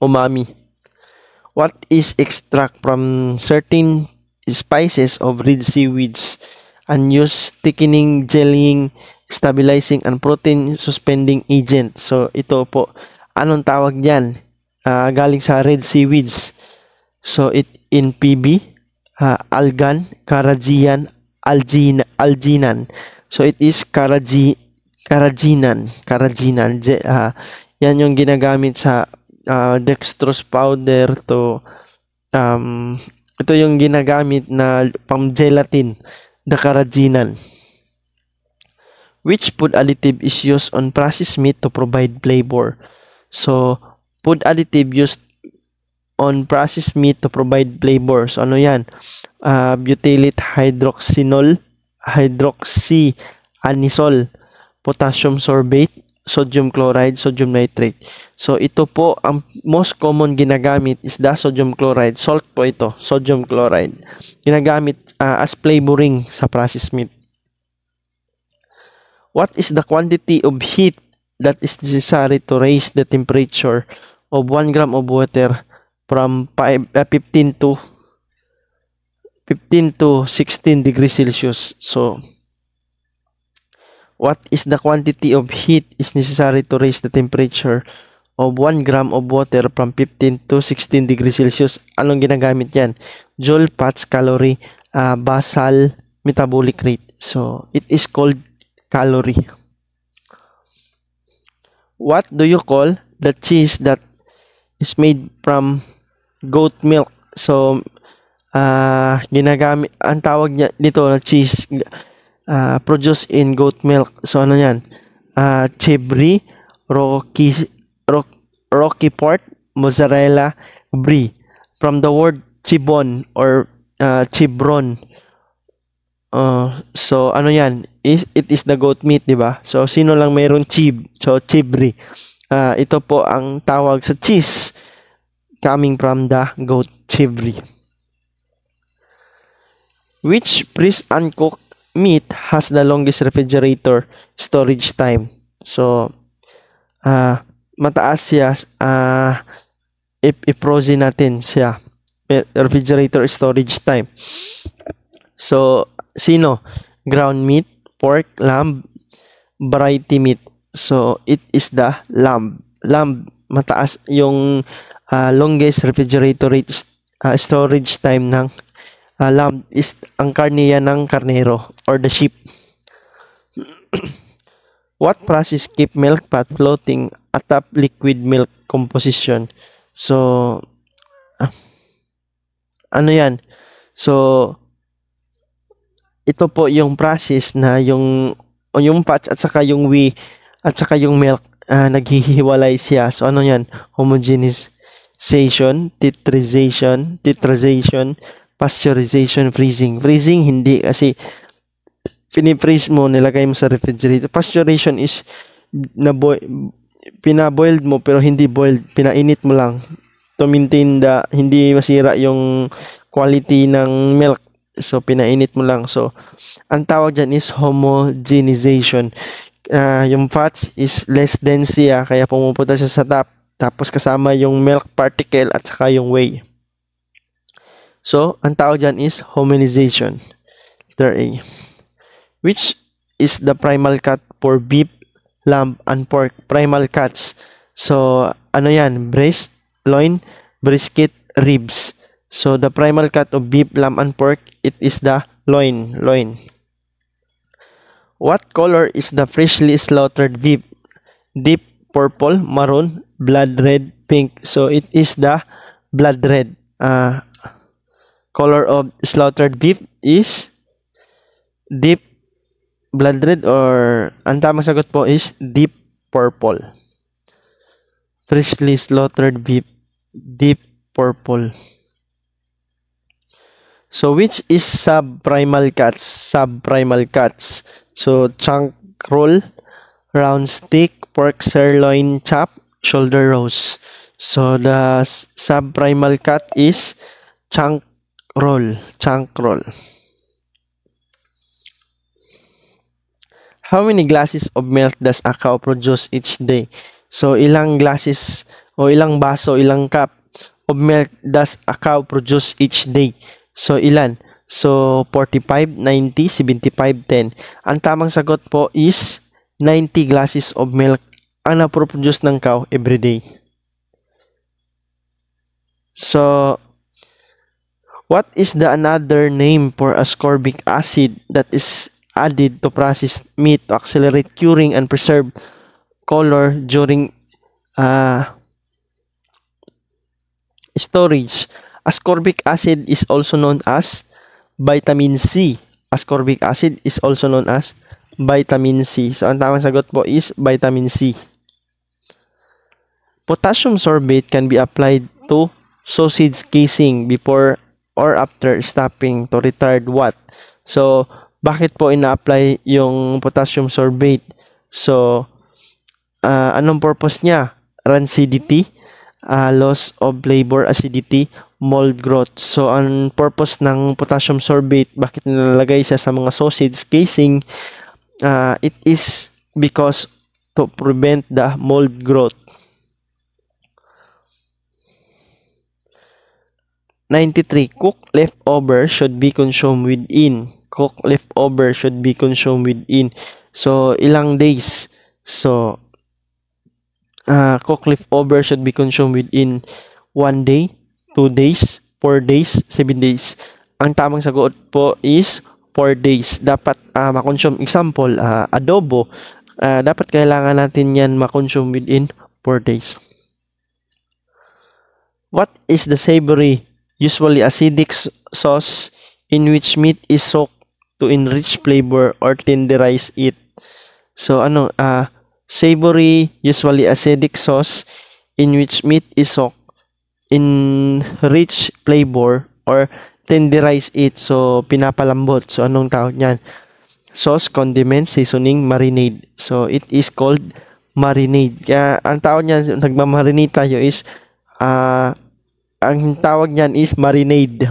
Umami. What is extract from certain spices of red seaweeds and use thickening, jellying, stabilizing, and protein suspending agent? So, ito po, anong tawag yan? Galing sa red seaweeds. So, it in PB, algan, carrageenan, alginan. So, it is carrageenan. Yan yung ginagamit sa dextrose powder to ito yung ginagamit na pang gelatin, the carrageenan. Which food additive is used on processed meat to provide flavor? So, food additive used on processed meat to provide flavor. So, ano yan? Butylate hydroxyanisole, potassium sorbate, sodium chloride, sodium nitrate. So, ito po, ang most common ginagamit is the sodium chloride. Salt po ito, sodium chloride. Ginagamit as flavoring sa processed meat. What is the quantity of heat that is necessary to raise the temperature of 1 gram of water from 15 to 16 degrees Celsius? So, what is the quantity of heat is necessary to raise the temperature of 1 gram of water from 15 to 16 degrees Celsius? Anong ginagamit yan? Joule, parts, calorie, basal, metabolic rate. So, it is called calorie. What do you call the cheese that is made from goat milk? So, ginagamit, ang tawag niya dito na cheese, produced in goat milk. So ano yan? Chevre, Rocky, Rocky Port, Mozzarella, Brie. From the word chibon or chibron. So ano yan? It is the goat meat, di ba? So sino lang mayroong chib? So chibri. Ito po ang tawag sa cheese coming from the goat chibri. Which freeze uncooked meat has the longest refrigerator storage time? So mataas siya if frozen natin siya refrigerator storage time. So sino? Ground meat, pork, lamb, variety meat. So it is the lamb. Lamb mataas yung longest refrigerator storage time ng lamb is ang karne yan ng karnero or the sheep. What process keep milk fat floating atop liquid milk composition? So ano yan? So ito po yung process na yung fats at saka yung whey at saka yung milk naghihiwalay siya. So ano yan? Homogenization, titrization, pasteurization, freezing. Freezing hindi kasi pinifreeze mo, nilagay mo sa refrigerator. Pasteurization is pinaboiled mo pero hindi boiled, pinainit mo lang to maintain hindi masira yung quality ng milk. So pinainit mo lang. So ang tawag dyan is homogenization. Yung fats is less dense siya kaya pumupunta siya sa top. Tapos kasama yung milk particle at saka yung whey. So ang tawag dyan is homogenization. Letter A. Which is the primal cut for beef, lamb, and pork? Primal cuts. So ano yan? Breast, loin, brisket, ribs. So the primal cut of beef, lamb, and pork, it is the loin. What color is the freshly slaughtered beef? Deep purple, maroon, blood red, pink. So it is the blood red. Color of slaughtered beef is deep blood red or ang tamang sagot po is deep purple. Freshly slaughtered beef, deep purple. So which is subprimal cuts? Subprimal cuts. So chunk roll, round steak, pork sirloin chop, shoulder roast. So the subprimal cut is chunk roll. How many glasses of milk does a cow produce each day? So ilang glasses o ilang baso, ilang cup of milk does a cow produce each day? So ilan? So 45, 90, 75, 10. Ang tamang sagot po is 90 glasses of milk ang na-produce ng cow every day. So what is the another name for ascorbic acid that is added to processed meat to accelerate curing and preserve color during storage? Ascorbic acid is also known as vitamin C. Ascorbic acid is also known as vitamin C. So ang tamang sagot po is vitamin C. Potassium sorbate can be applied to sausage casing before or after stuffing to retard what? So bakit po ina-apply yung potassium sorbate? So, anong purpose niya? Rancidity, loss of flavor, acidity, mold growth. So, ang purpose ng potassium sorbate, bakit nilalagay siya sa mga sausage casing? It is because to prevent the mold growth. 93. Cooked leftover should be consumed within. Cooked leftover should be consumed within. So, ilang days? So, cooked leftover should be consumed within 1 day, 2 days, 4 days, 7 days. Ang tamang sagot po is 4 days. Dapat makonsume. Example, adobo. Dapat kailangan natin yan makonsume within 4 days. What is the savory, usually acidic sauce in which meat is soaked to enrich flavor or tenderize it. So savory, usually acidic sauce in which meat is soaked in rich flavor or tenderize it. So pinapalambot. So anong tawag niyan? Sauce, condiment, seasoning, marinade. So it is called marinade. Kaya ang tawag niyan, nagmamarinate tayo is ang tawag niyan is marinade.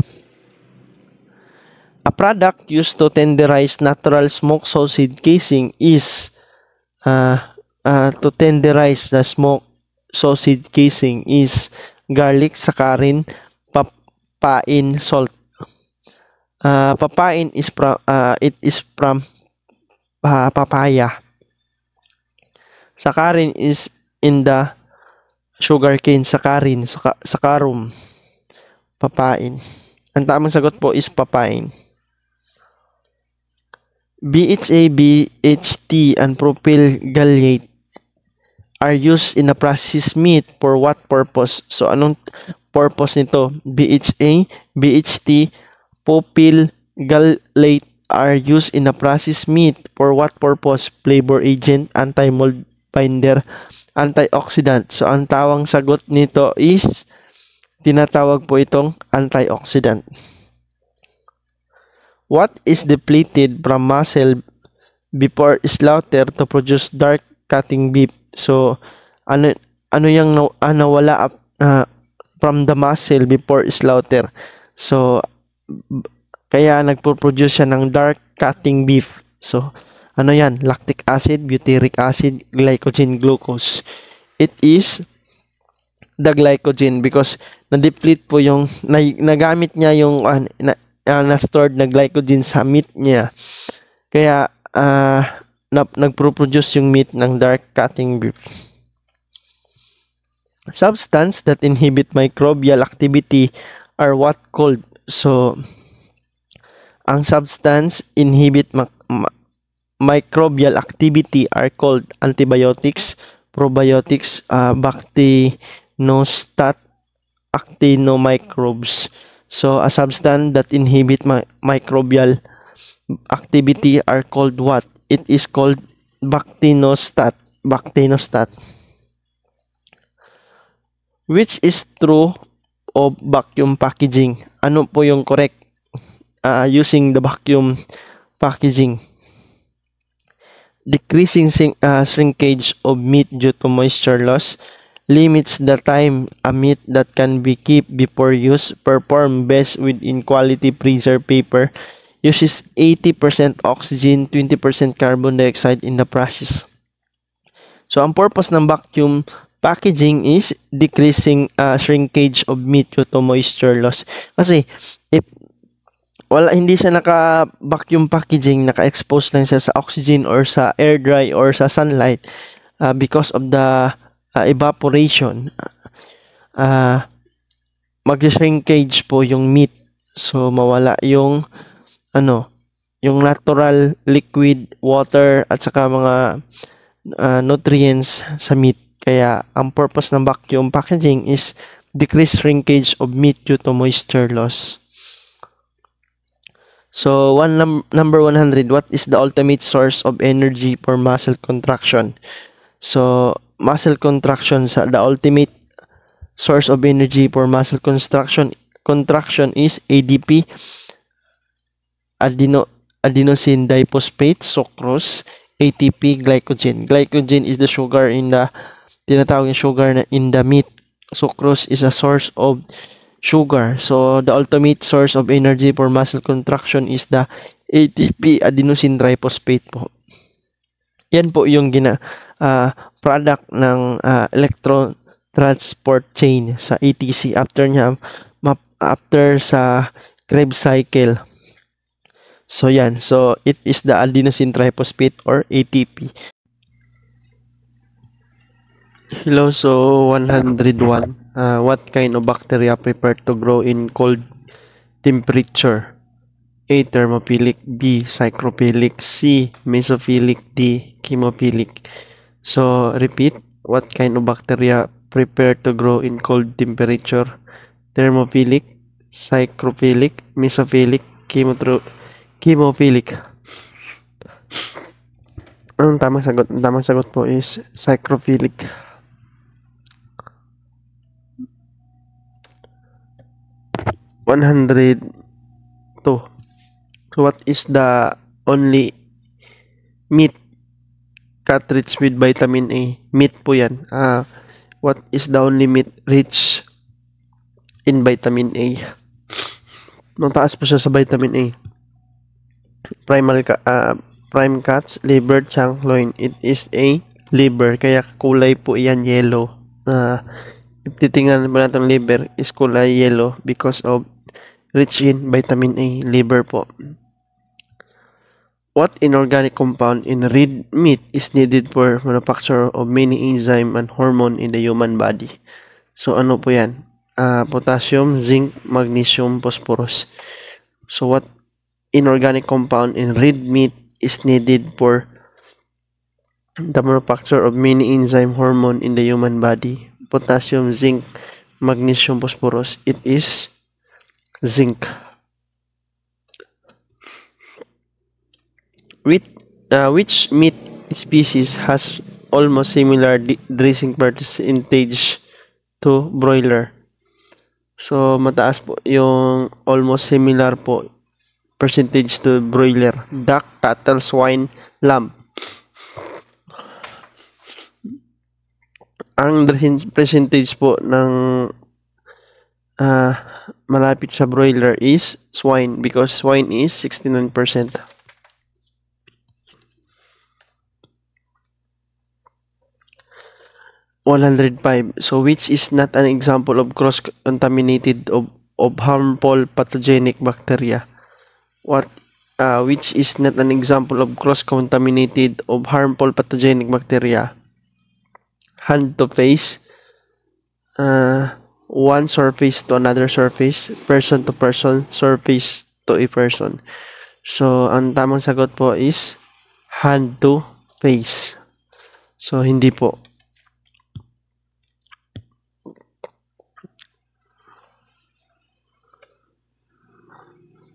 A product used to tenderize natural smoked sausage casing is to tenderize the smoked sausage casing is garlic, saccharin, papain, salt. Papain is from papaya. Saccharin is in the sugarcane. Saccharum. Papain. Ang tamang sagot po is papain. BHA, BHT, and propyl gallate are used in a processed meat for what purpose? So, anong purpose nito? BHA, BHT, propyl gallate are used in a processed meat for what purpose? Flavor agent, anti-mold binder, antioxidant. So, ang tawang sagot nito is tinatawag po itong antioxidant. What is depleted from muscle before slaughter to produce dark cutting beef? So, ano yung nawala from the muscle before slaughter? So, kaya nagpo-produce siya ng dark cutting beef. So, ano yan? Lactic acid, butyric acid, glycogen, glucose. It is the glycogen because na-deplete po yung, nagamit niya yung na-stored na glycogen sa meat niya. Kaya, nagpo-produce yung meat ng dark cutting beef. Substance that inhibit microbial activity are what called? So, ang substance inhibit microbial activity are called antibiotics, probiotics, bactinostat, actinomicrobes. So, a substance that inhibit microbial activity are called what? It is called bactinostat. Which is true of vacuum packaging? Ano po yung correct using the vacuum packaging? Decreasing shrinkage of meat due to moisture loss limits the time a meat that can be kept before use. Perform best within quality freezer paper. Uses 80% oxygen, 20% carbon dioxide in the process. So, ang purpose ng vacuum packaging is decreasing shrinkage of meat due to moisture loss. Kasi, if hindi siya naka-vacuum packaging, naka-expose lang siya sa oxygen or sa air dry or sa sunlight because of the evaporation, mag-shrinkage po yung meat. So, mawala yung yung natural liquid, water, at saka mga nutrients sa meat. Kaya, ang purpose ng vacuum packaging is decrease shrinkage of meat due to moisture loss. So, number 100, what is the ultimate source of energy for muscle contraction? So, muscle contraction, the ultimate source of energy for muscle contraction is ADP, adenosine diphosphate, sucrose, ATP, glycogen. Glycogen is the sugar tinatawag yung sugar in the meat. Sucrose is a source of sugar. So, the ultimate source of energy for muscle contraction is the ATP, adenosine triphosphate po. Yan po yung product ng electron transport chain sa ATC after sa Krebs cycle. So, yan. So, it is the adenosine triphosphate or ATP. Hello, so 101. What kind of bacteria prefer to grow in cold temperature? A. Thermophilic. B. Psychrophilic. C. Mesophilic. D. Chemophilic. So, repeat. What kind of bacteria prefer to grow in cold temperature? Thermophilic, psychrophilic, mesophilic, Chemophilic. Ang tamang sagot? Ang tamang sagot po is psychrophilic. $102. So what is the only meat cartridge with vitamin A? Meat po yan. What is the only meat rich in vitamin A? Mataas po siya sa vitamin A. Prime cuts, liver, chunk, loin. It is a liver, kaya kulay po iyan yellow. If titingnan mo natin liver, is kulay yellow because of rich in vitamin A, liver po. What inorganic compound in red meat is needed for manufacture of many enzyme and hormone in the human body? So ano po yan? Potassium, zinc, magnesium, phosphorus. So what inorganic compound in red meat is needed for the manufacture of many enzyme hormone in the human body? Potassium, zinc, magnesium, phosphorus. It is zinc. Which meat species has almost similar dressing percentage to broiler? So mataas po yung almost similar po percentage to broiler. Duck, cattle, swine, lamb. Ang dressing percentage po ng malapit sa broiler is swine, because swine is 69%. $105. So which is not an example of cross-contaminated of harmful pathogenic bacteria? Which is not an example of cross-contaminated of harmful pathogenic bacteria? Hand to face, one surface to another surface, person to person, surface to a person. So ang tamang sagot po is hand to face. So hindi po.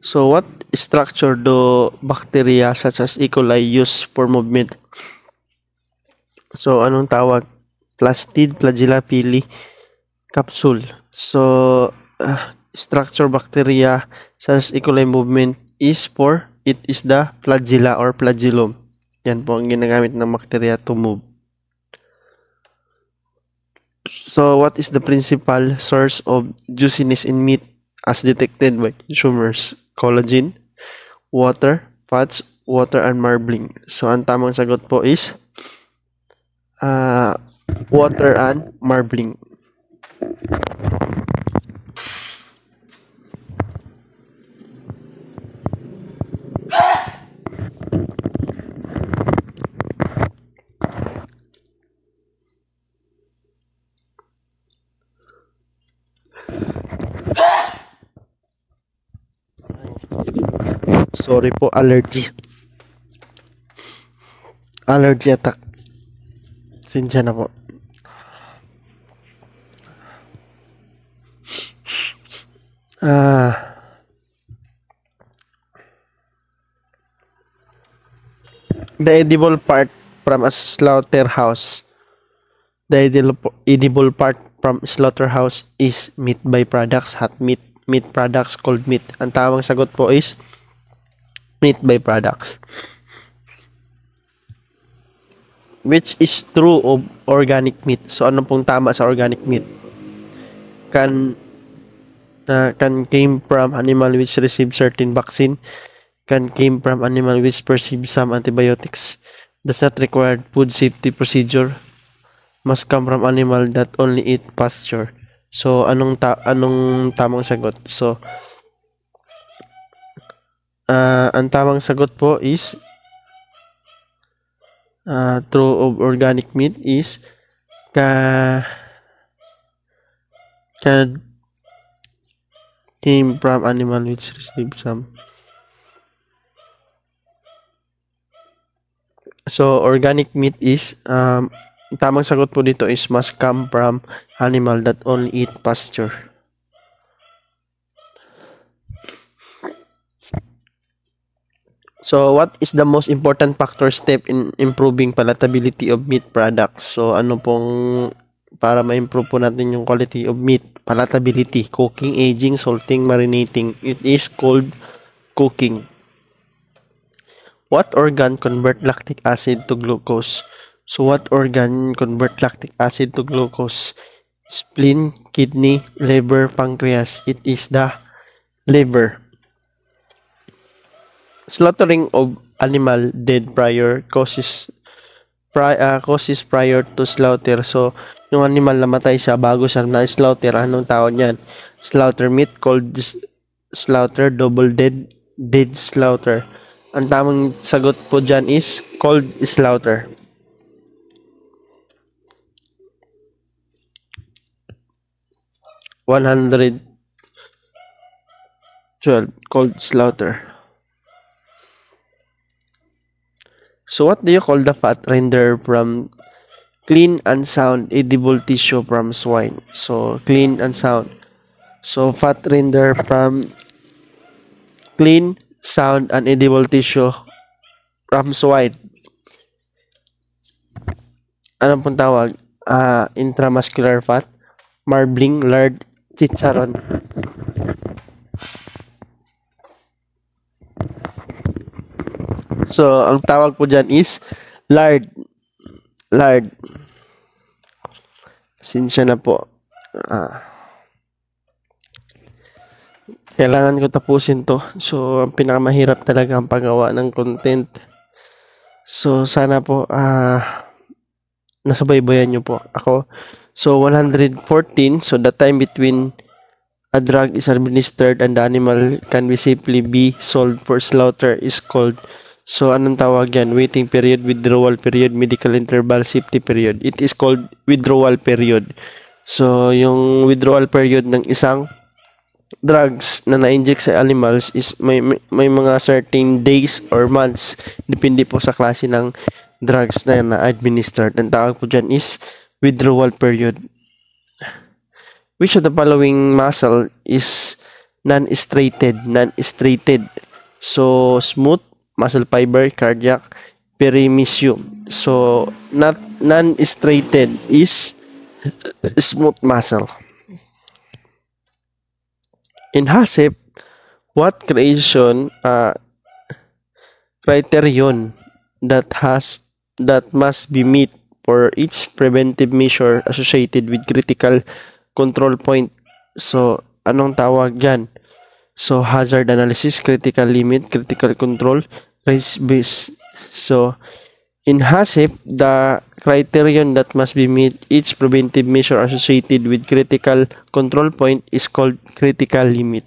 So what structure do bacteria such as E. coli use for movement? So anong tawag? Plastid, flagella, pili, capsule. So structure bacteria such as E. coli movement is the flagella or flagellum. Yan po ang ginagamit ng bacteria to move. So what is the principal source of juiciness in meat as detected by consumers? Collagen, water, fats, water, and marbling. So ang tamang sagot po is water and marbling. Sorry po, allergy attack. Sinsya na po. The edible part from a slaughterhouse. The edible part from slaughterhouse is meat byproducts, hot meat, meat products, cold meat. Ang tamang sagot po is meat byproducts. Which is true of organic meat? So ano pong tama sa organic meat? Can came from animal which received certain vaccine. Can came from animal which perceive some antibiotics. Does not require food safety procedure. Must come from animal that only eat pasture. So anong tamang sagot? So ang tamang sagot po is true of organic meat is came from animal which received some. So organic meat is tamang sagot po dito is must come from animal that only eat pasture. So, what is the most important factor step in improving palatability of meat products? So, ano pong para ma-improve po natin yung quality of meat? Palatability, cooking, aging, salting, marinating. It is called cooking. What organ convert lactic acid to glucose? So, what organ convert lactic acid to glucose? Spleen, kidney, liver, pancreas. It is the liver. Slaughtering of animal dead causes prior to slaughter. So, yung animal namatay siya bago siya na-slaughter, anong tawag niyan? Slaughter meat called slaughter, double dead slaughter. Ang tamang sagot po dyan is cold slaughter. 112 cold slaughter. So what do you call the fat rendered from clean and sound edible tissue from swine? So clean and sound. So fat rendered from clean, sound, and edible tissue from swine. Anong pong tawag? Intramuscular fat, marbling, lard, chicharon. So, ang tawag po dyan is lard. Lard. Sinsya na po. Kailangan ko tapusin to. So, ang pinakamahirap talaga ang paggawa ng content. So, sana po nasabaybayan nyo po ako. So, 114. So, the time between a drug is administered and the animal can be safely be sold for slaughter is called. So, anong tawag yan? Waiting period, withdrawal period, medical interval, safety period. It is called withdrawal period. So, yung withdrawal period ng isang drugs na na-inject sa animals is may mga certain days or months. Depende po sa klase ng drugs na na-administered. Ang tawag po dyan is withdrawal period. Which of the following muscle is non-striated? Non-striated. So, smooth, muscle fiber, cardiac, perimysium. So, non-striated is smooth muscle. In HACCP, what criterion that must be met for each preventive measure associated with critical control point? So, anong tawag yan? So, hazard analysis, critical limit, critical control, risk-based. So, in HACCP, the criterion that must be met each preventive measure associated with critical control point is called critical limit.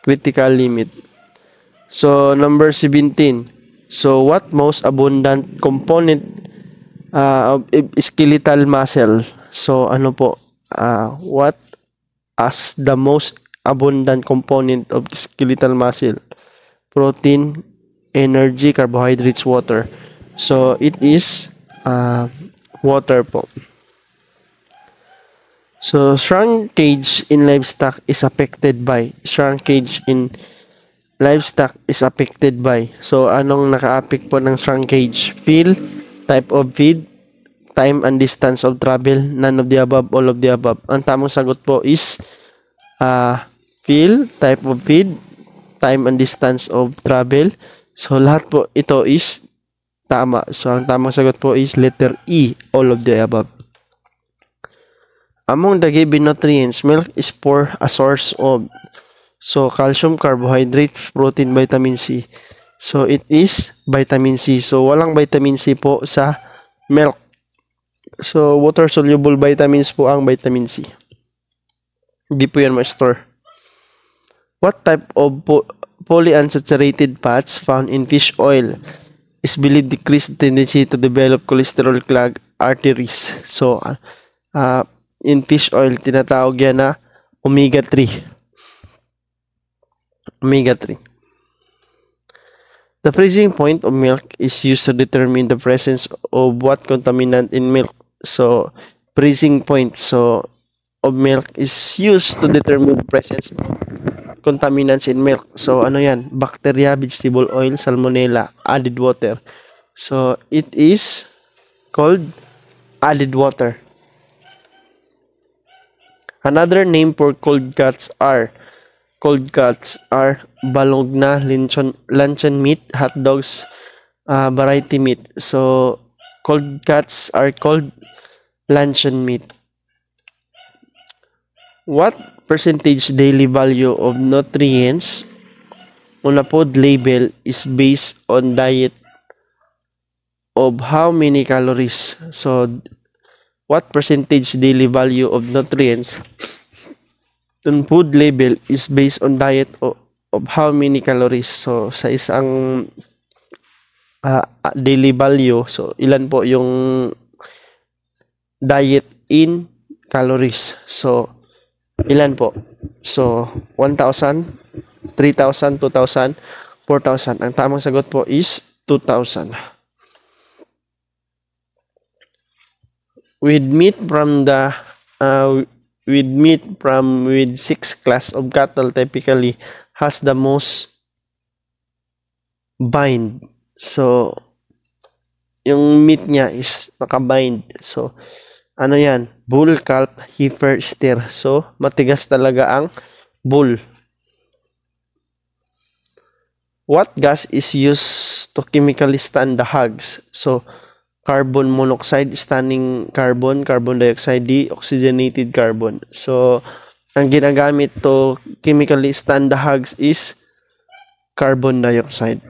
Critical limit. So, number 17. So, what most abundant component of skeletal muscle? So, ano po? What as the most abundant component of skeletal muscle? Protein, energy, carbohydrates, water. So, it is water po. So, shrinkage in livestock is affected by. Shrinkage in livestock is affected by. So, anong naka-affect po ng shrinkage? Fill, type of feed, time and distance of travel, none of the above, all of the above. Ang tamang sagot po is fill, type of feed, time and distance of travel. So, lahat po ito is tama. So, ang tamang sagot po is letter E, all of the above. Among the given nutrients, milk is for a source of calcium, carbohydrate, protein, vitamin C. So, it is vitamin C. So, walang vitamin C po sa milk. So, water-soluble vitamins po ang vitamin C. Hindi po yan ma-store. What type of polyunsaturated fats found in fish oil is believed decrease the tendency to develop cholesterol clog arteries? So, in fish oil, tinatawag yan na omega-3. Omega-3. The freezing point of milk is used to determine the presence of what contaminant in milk. So, freezing point of milk is used to determine the presence of contaminants in milk. So, ano yan? Bacteria, vegetable oil, salmonella, added water. So, it is called added water. Another name for cold cuts are balongna, luncheon meat, hot dogs, variety meat. So, cold cuts are called luncheon meat. What percentage daily value of nutrients on a food label is based on diet of how many calories? So, what percentage daily value of nutrients on food label is based on diet of how many calories? So, sa isang daily value, so ilan po yung diet in calories? So, ilan po? So, 1,000, 3,000, 2,000, 4,000. Ang tamang sagot po is 2,000. With meat from with 6 class of cattle typically has the most bind. So, yung meat niya is nakabind. So, ano yan? Bull, calf, heifer, steer. So, matigas talaga ang bull. What gas is used to chemically stun the hogs? So, carbon monoxide, stunning carbon, carbon dioxide, deoxygenated carbon. So, ang ginagamit to chemically stun the hogs is carbon dioxide.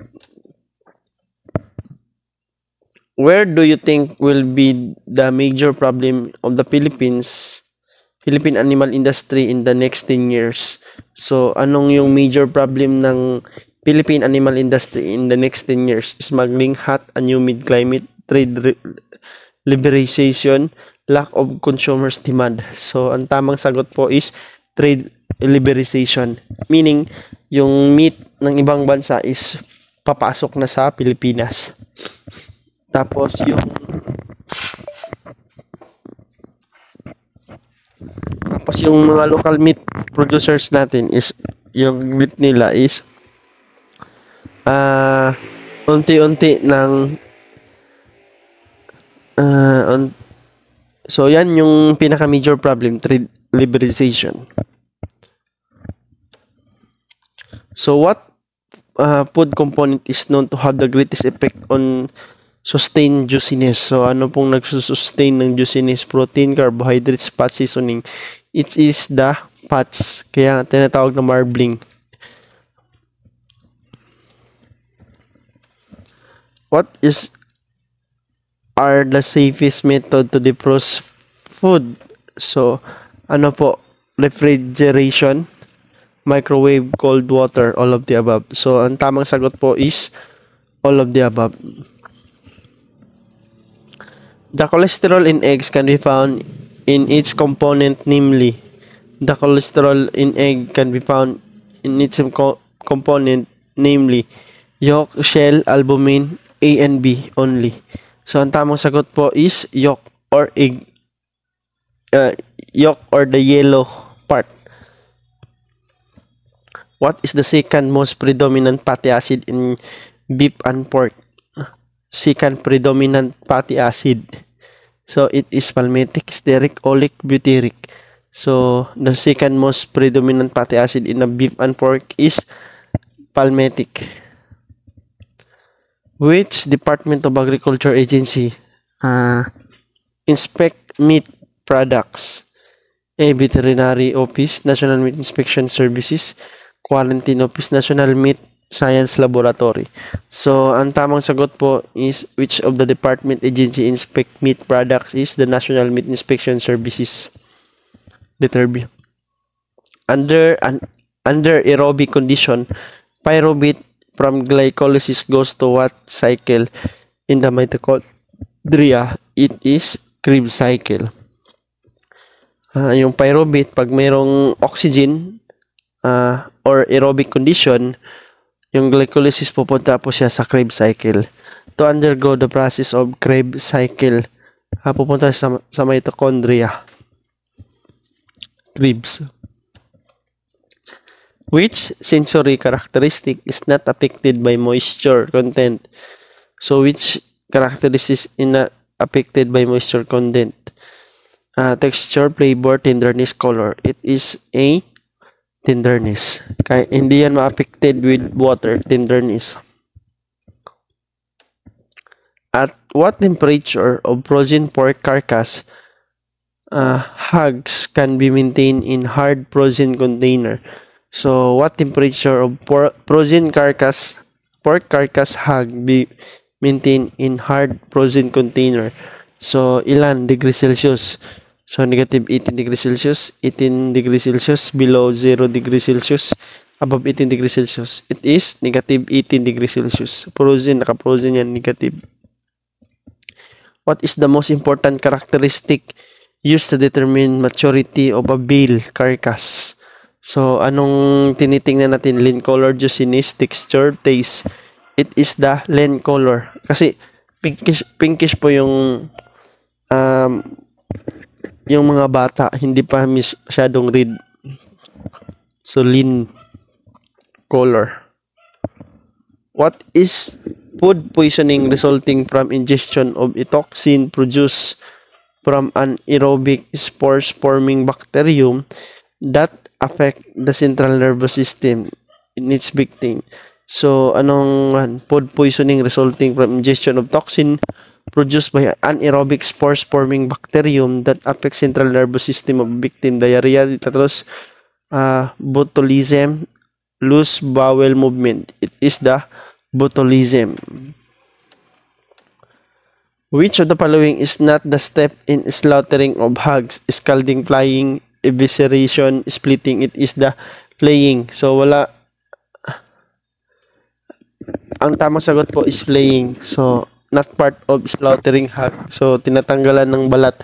Where do you think will be the major problem of the Philippine animal industry in the next 10 years? So, anong yung major problem ng Philippine animal industry in the next 10 years? Smuggling, hot and humid climate, trade liberalization, lack of consumers demand. So, ang tamang sagot po is trade liberalization. Meaning, yung meat ng ibang bansa is papasok na sa Pilipinas. Tapos yung mga local meat producers natin is yung meat nila is unti-unti ng so yan yung pinaka major problem, trade liberalization. So what food component is known to have the greatest effect on sustain juiciness? So, ano pong nagsusustain ng juiciness? Protein, carbohydrates, fat, seasoning. It is the fats. Kaya tinatawag na marbling. What are the safest method to defrost food? So, ano po? Refrigeration, microwave, cold water, all of the above. So, ang tamang sagot po is all of the above. The cholesterol in eggs can be found in its component, namely, the cholesterol in egg can be found in its component, namely, yolk, shell, albumin, A and B only. So, ang tamang sagot po is yolk or egg, yolk or the yellow part. What is the second most predominant fatty acid in beef and pork? Second predominant fatty acid. So, it is palmitic, stearic, oleic, butyric. So, the second most predominant fatty acid in a beef and pork is palmitic. Which Department of Agriculture agency inspect meat products? A. Veterinary Office, National Meat Inspection Services, Quarantine Office, National Meat Science Laboratory. So, ang tamang sagot po is which of the department agency inspect meat products is the National Meat Inspection Services. Letter B. Under aerobic condition, pyruvate from glycolysis goes to what cycle in the mitochondria? It is Krebs cycle. Yung pyruvate, pag mayroong oxygen or aerobic condition, yung glycolysis pupunta po siya sa Krebs cycle. To undergo the process of Krebs cycle, pupunta sa mitochondria. Krebs.
Which sensory characteristic is not affected by moisture content? So, which characteristics is not affected by moisture content? Texture, flavor, tenderness, color. It is a tenderness. Kaya hindi yan ma-affected with water, tenderness. At what temperature of frozen pork carcass hags can be maintained in hard frozen container? So, what temperature of frozen pork carcass hag be maintained in hard frozen container? So, ilan degree Celsius? So, negative 18 degrees Celsius, 18 degrees Celsius, below 0 degrees Celsius, above 18 degrees Celsius. It is negative 18 degrees Celsius. Frozen, naka-frozen yan, negative. What is the most important characteristic used to determine maturity of a veal carcass? So, anong tinitingnan natin? Lean color, juiciness, texture, taste. It is the lean color. Kasi, pinkish po yung mga bata, hindi pa masyadong red. So, lean color. What is food poisoning resulting from ingestion of a toxin produced from an aerobic spores-forming bacterium that affect the central nervous system in its victim? So, anong food poisoning resulting from ingestion of toxin produced by anaerobic spores-forming bacterium that affects central nervous system of victim? Diarrhea, tetanus, botulism, loose bowel movement. It is the botulism. Which of the following is not the step in slaughtering of hogs? Scalding, frying, evisceration, splitting. It is the flaying. So, wala. Ang tamang sagot po is flaying. So, not part of slaughtering hog. So, tinatanggalan ng balat.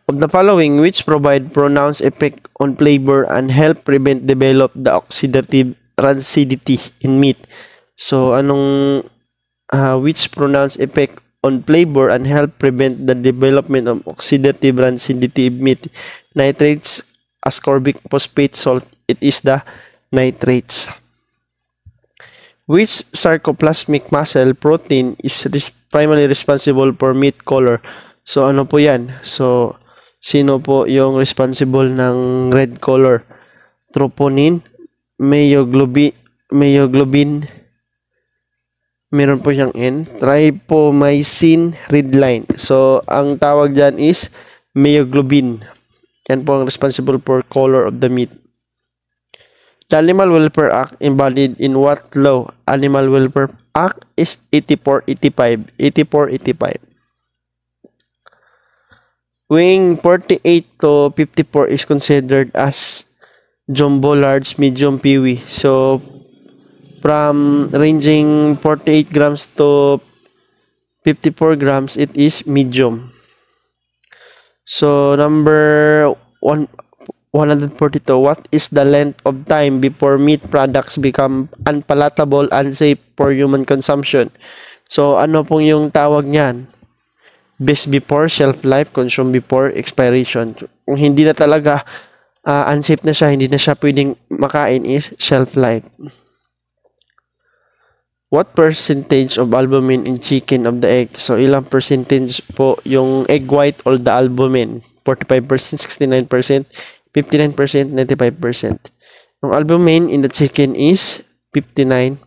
Of the following, which provide pronounced effect on flavor and help prevent develop the oxidative rancidity in meat? So, which pronounced effect on flavor and help prevent the development of oxidative rancidity in meat? Nitrates, ascorbic phosphate, salt. It is the nitrates. Which sarcoplasmic muscle protein is primarily responsible for meat color? So, ano po yan? So, sino po yung responsible ng red color? Troponin, myoglobin, meron po siyang N, trypomycin, red line. So, ang tawag dyan is myoglobin. Yan po ang responsible for color of the meat. The Animal Welfare Act embodied in what law? Animal Welfare Act is 8485. 8485. Weighing 48 to 54 is considered as jumbo, large, medium, peewee. So, from ranging 48 grams to 54 grams, it is medium. So, number 142, what is the length of time before meat products become unpalatable, unsafe for human consumption? So, ano pong yung tawag niyan? Best before, shelf life, consume before, expiration. Kung hindi na talaga unsafe na siya, hindi na siya pwedeng makain, is shelf life. What percentage of albumin in chicken of the egg? So, ilang percentage po yung egg white or the albumin? 45%, 69%, 59%, 95%. Yung albumin in the chicken is 59%.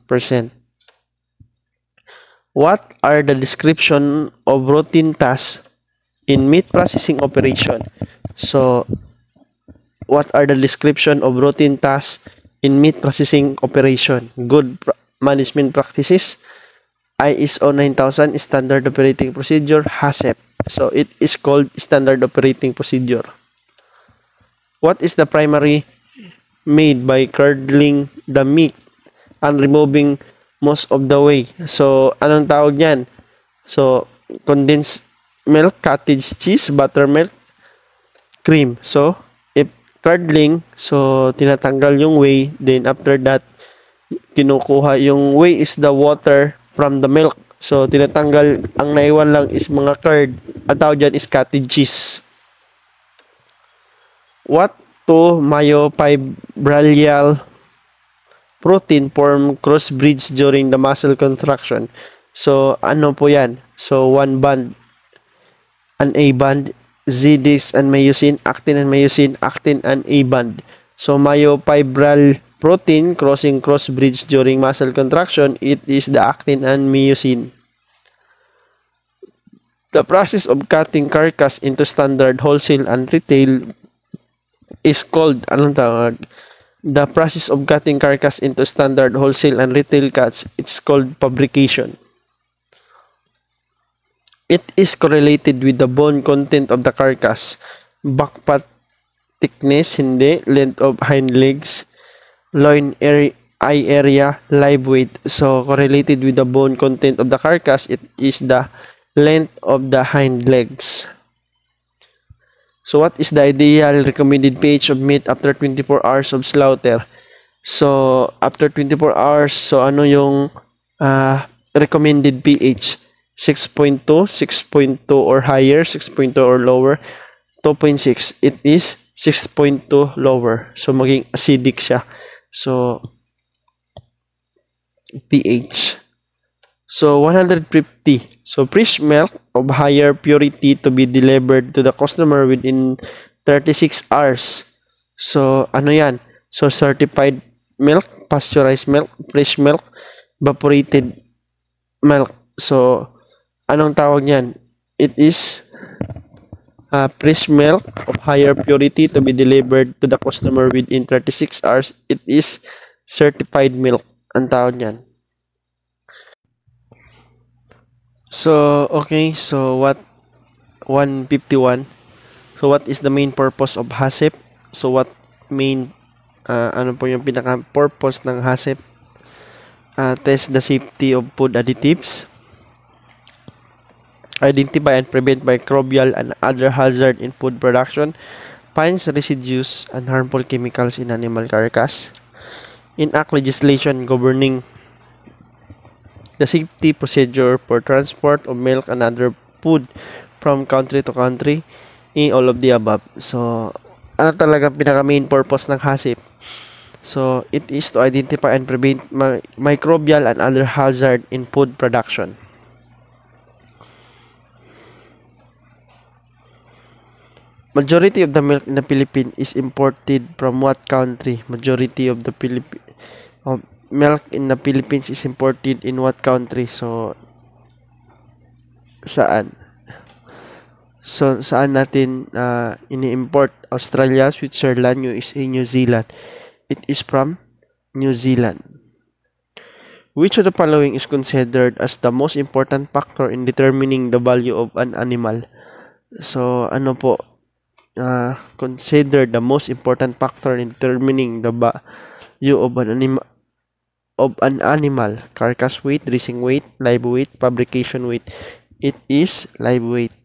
What are the description of routine tasks in meat processing operation? So, what are the description of routine tasks in meat processing operation? Good management practices, ISO 9000, Standard Operating Procedure, HACCP. So, it is called Standard Operating Procedure. What is the primary made by curdling the meat and removing most of the whey? So, anong tawag niyan? So, condensed milk, cottage cheese, buttermilk, cream. So, if curdling, so tinatanggal yung whey, then after that, kinukuha yung whey is the water from the milk. So, tinatanggal, ang naiwan lang is mga curd. Ang tawag dyan is cottage cheese. What to myofibrillary protein form cross bridge during the muscle contraction. So, ano po yan? So, one band, an A band, Z-disc and myosin, actin and myosin, actin and A band. So, myofibrillary protein crossing cross bridge during muscle contraction, it is the actin and myosin. The process of cutting carcass into standard wholesale and retail is called, anong tawag? The process of cutting carcass into standard wholesale and retail cuts, it's called fabrication. It is correlated with the bone content of the carcass. Back part thickness, hindi. Length of hind legs. Loin area, eye area, live weight. So, correlated with the bone content of the carcass, it is the length of the hind legs. So, what is the ideal recommended pH of meat after 24 hours of slaughter? So, after 24 hours, so ano yung recommended pH? 6.2, 6.2 or higher, 6.2 or lower, 2.6. It is 6.2 lower. So, maging acidic siya. So, pH. So, 150. So, fresh milk of higher purity to be delivered to the customer within 36 hours. So, ano yan? So, certified milk, pasteurized milk, fresh milk, evaporated milk. So, anong tawag niyan? It is fresh milk of higher purity to be delivered to the customer within 36 hours. It is certified milk. Ang tawag niyan. So, okay. So, what 151. So, what is the main purpose of HACCP? So, what main ano po yung pinaka-purpose ng HACCP? Test the safety of food additives. Identify and prevent microbial and other hazard in food production. Finds residues and harmful chemicals in animal carcass. Enact legislation governing the safety procedure for transport of milk and other food from country to country. All of the above. So, ano talaga pinaka-main purpose ng HACCP? So, it is to identify and prevent microbial and other hazard in food production. Majority of the milk in the Philippines is imported from what country? Majority of the milk in the Philippines is imported in what country? So, saan? So, saan natin ini-import? Australia, Switzerland, USA, New Zealand. It is from New Zealand. Which of the following is considered as the most important factor in determining the value of an animal? So, ano po? Consider the most important factor in determining the value of an animal. Carcass weight, dressing weight, live weight, fabrication weight. It is live weight.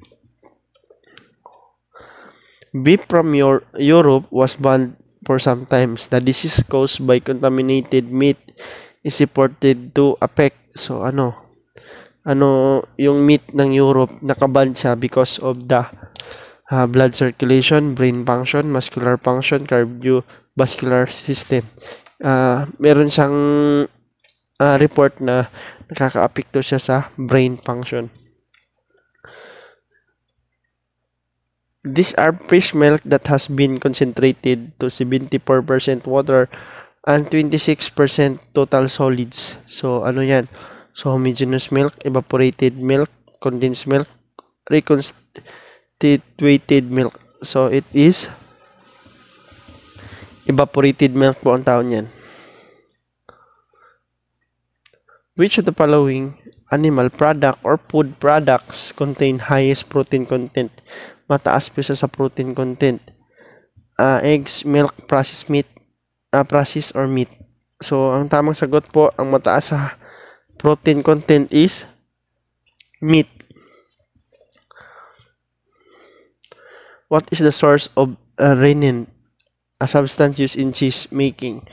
Beef from Europe was banned for some time. The disease caused by contaminated meat is reported to affect. So, ano yung meat ng Europe, nakaban siya because of the blood circulation, brain function, muscular function, cardiovascular system. Meron siyang report na nakaka-apekto siya sa brain function. These are fish milk that has been concentrated to 74% water and 26% total solids. So, ano yan? So, homogeneous milk, evaporated milk, condensed milk, reconstituted milk. So, it is evaporated milk po ang tawag niyan. Which of the following animal product or food products contain highest protein content? Mataas po siya sa protein content. Eggs, milk, processed meat, processed or meat. So, ang tamang sagot po, ang mataas sa protein content is meat. What is the source of rennin, a substance used in cheese making?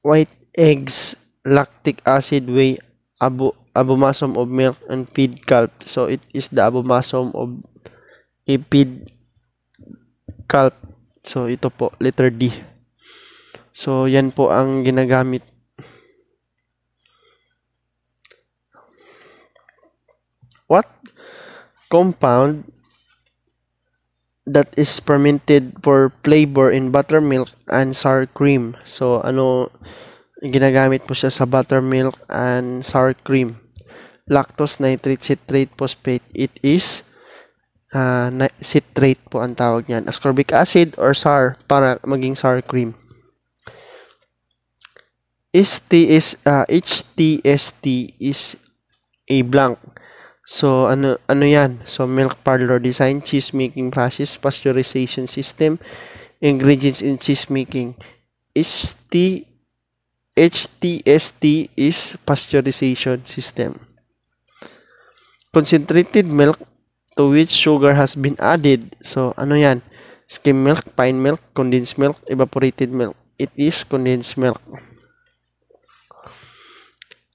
White eggs, lactic acid, whey, abomasum of milk, and feed calf. So, it is the abomasum of a feed calf. So, ito po, letter D. So, yan po ang ginagamit. What compound that is fermented for flavor in buttermilk and sour cream? So, ano, ginagamit po siya sa buttermilk and sour cream. Lactose, nitrate, citrate, phosphate. It is citrate po ang tawag niyan. Ascorbic acid or sour para maging sour cream. HTST is a blank. So, ano yan? So, milk parlor design, cheese making process, pasteurization system, ingredients in cheese making. HTST is pasteurization system. Concentrated milk to which sugar has been added. So, ano yan? Skim milk, fine milk, condensed milk, evaporated milk. It is condensed milk.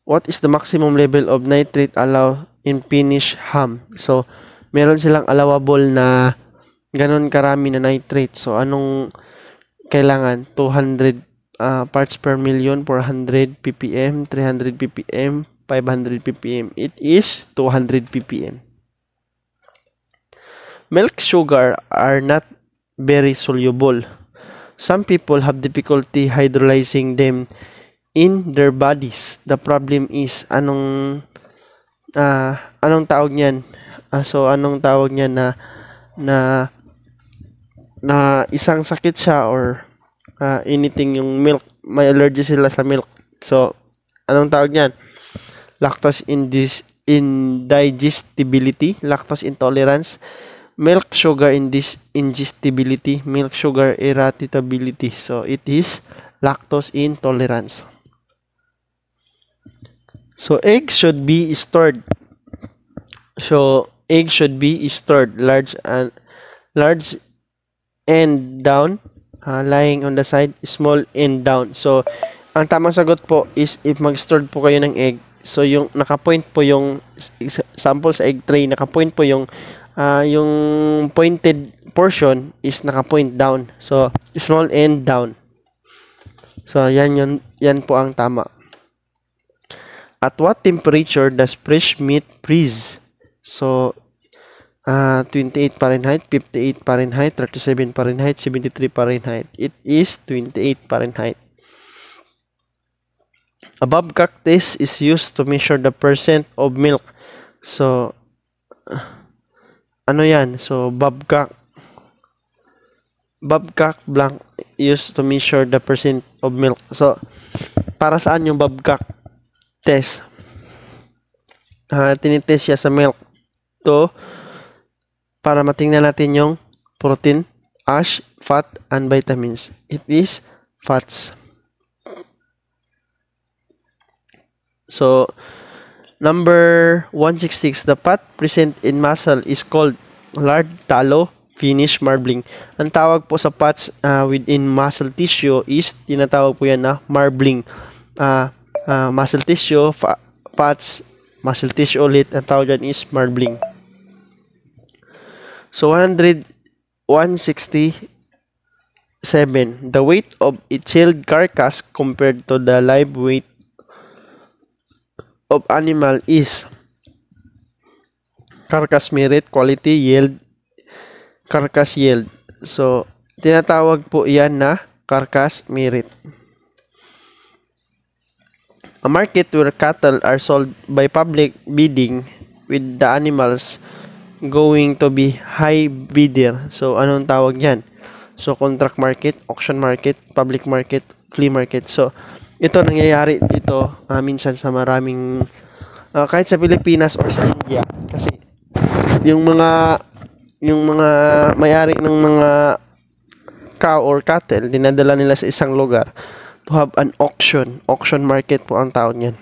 What is the maximum level of nitrate allowed in finished ham? So, meron silang allowable na ganon karami na nitrate. So, anong kailangan? 200 parts per million, 400 ppm, 300 ppm, 500 ppm. It is 200 ppm. Milk sugar are not very soluble. Some people have difficulty hydrolyzing them in their bodies. The problem is anong tawag niyan? Anong tawag niyan na isang sakit siya or anything yung milk, may allergy sila sa milk. So, anong tawag niyan? Lactose indigestibility, lactose intolerance, milk sugar ingestibility, milk sugar irritability. So, it is lactose intolerance. So, eggs should be stored. So, egg should be stored large end down, lying on the side, small end down. So, ang tamang sagot po is if mag-store po kayo ng egg, so yung naka-point po yung sample sa egg tray, naka-point po yung pointed portion is naka-point down. So, small end down. So, yan po ang tama. At what temperature does fresh meat freeze? So, 28 Fahrenheit, 58 Fahrenheit, 37 Fahrenheit, 73 Fahrenheit. It is 28 Fahrenheit. A Babcock test is used to measure the percent of milk. So, ano yan? So, Babcock blank used to measure the percent of milk. So, para saan yung Babcock test? Tinitest siya sa milk to para matingnan natin yung protein, ash, fat, and vitamins. It is fats. So, number 166, the fat present in muscle is called lard, tallow, finish, marbling. Ang tawag po sa fats within muscle tissue is tinatawag po yan na marbling. Muscle tissue, fats, muscle tissue ulit, ang tawag dyan is marbling. So, 167. The weight of a chilled carcass compared to the live weight of animal is carcass merit, quality, yield, carcass yield. So, tinatawag po yan na carcass merit. A market where cattle are sold by public bidding with the animals going to be high bidder. So, anong tawag yan? So, contract market, auction market, public market, flea market. So, ito nangyayari dito minsan sa maraming kahit sa Pilipinas or sa India. Kasi, yung mga may-ari ng mga cow or cattle, dinadala nila sa isang lugar to have an auction. Auction market po ang tawag niyan.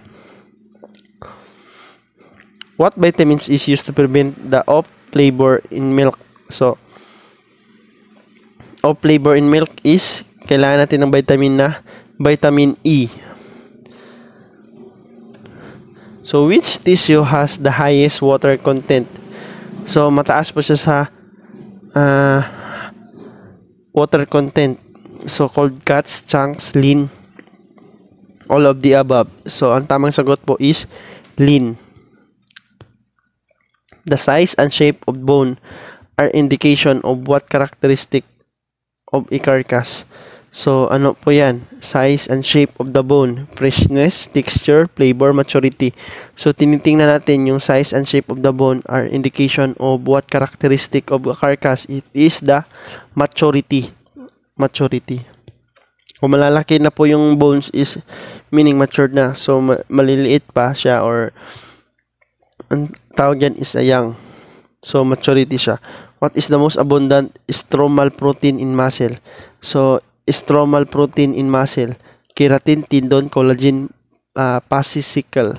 What vitamins is used to prevent the off flavor in milk? So, off flavor in milk is kailangan natin ng vitamin E. So, which tissue has the highest water content? So, mataas po siya sa water content. So cold cuts, chunks, lean, all of the above. So ang tamang sagot po is lean. The size and shape of bone are indication of what characteristic of a carcass. So, ano po yan? Size and shape of the bone, freshness, texture, flavor, maturity. So, tinitingnan natin yung size and shape of the bone are indication of what characteristic of a carcass. It is the maturity. Maturity. Kung malalaki na po yung bones is meaning matured na. So, maliliit pa siya or ang tawag yan is a young. So, maturity siya. What is the most abundant stromal protein in muscle? So, stromal protein in muscle, keratin, tendon, collagen, fascicle.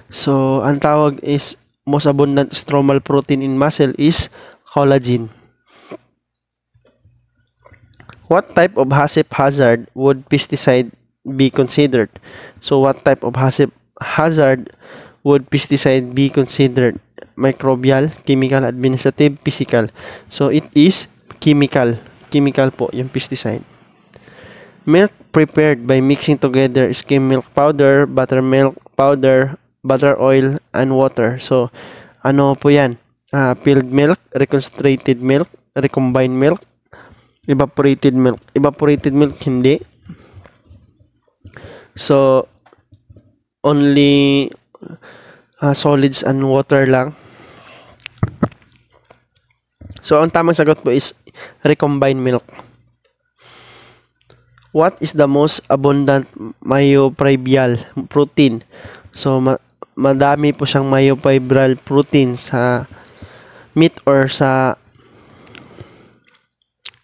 So, ang tawag is most abundant stromal protein in muscle is collagen. What type of hazard would pesticide be considered? So, what type of hazard would pesticide be considered? Microbial, chemical, administrative, physical. So, it is chemical. Chemical po yung pesticide. Milk prepared by mixing together skim milk powder, buttermilk powder, butter oil, and water. So, ano po yan? Filled milk, reconcentrated milk, recombined milk, evaporated milk. Evaporated milk, hindi. So, only solids and water lang. So, ang tamang sagot po is recombined milk. What is the most abundant myofibril protein? So, madami po siyang myofibril protein sa meat or sa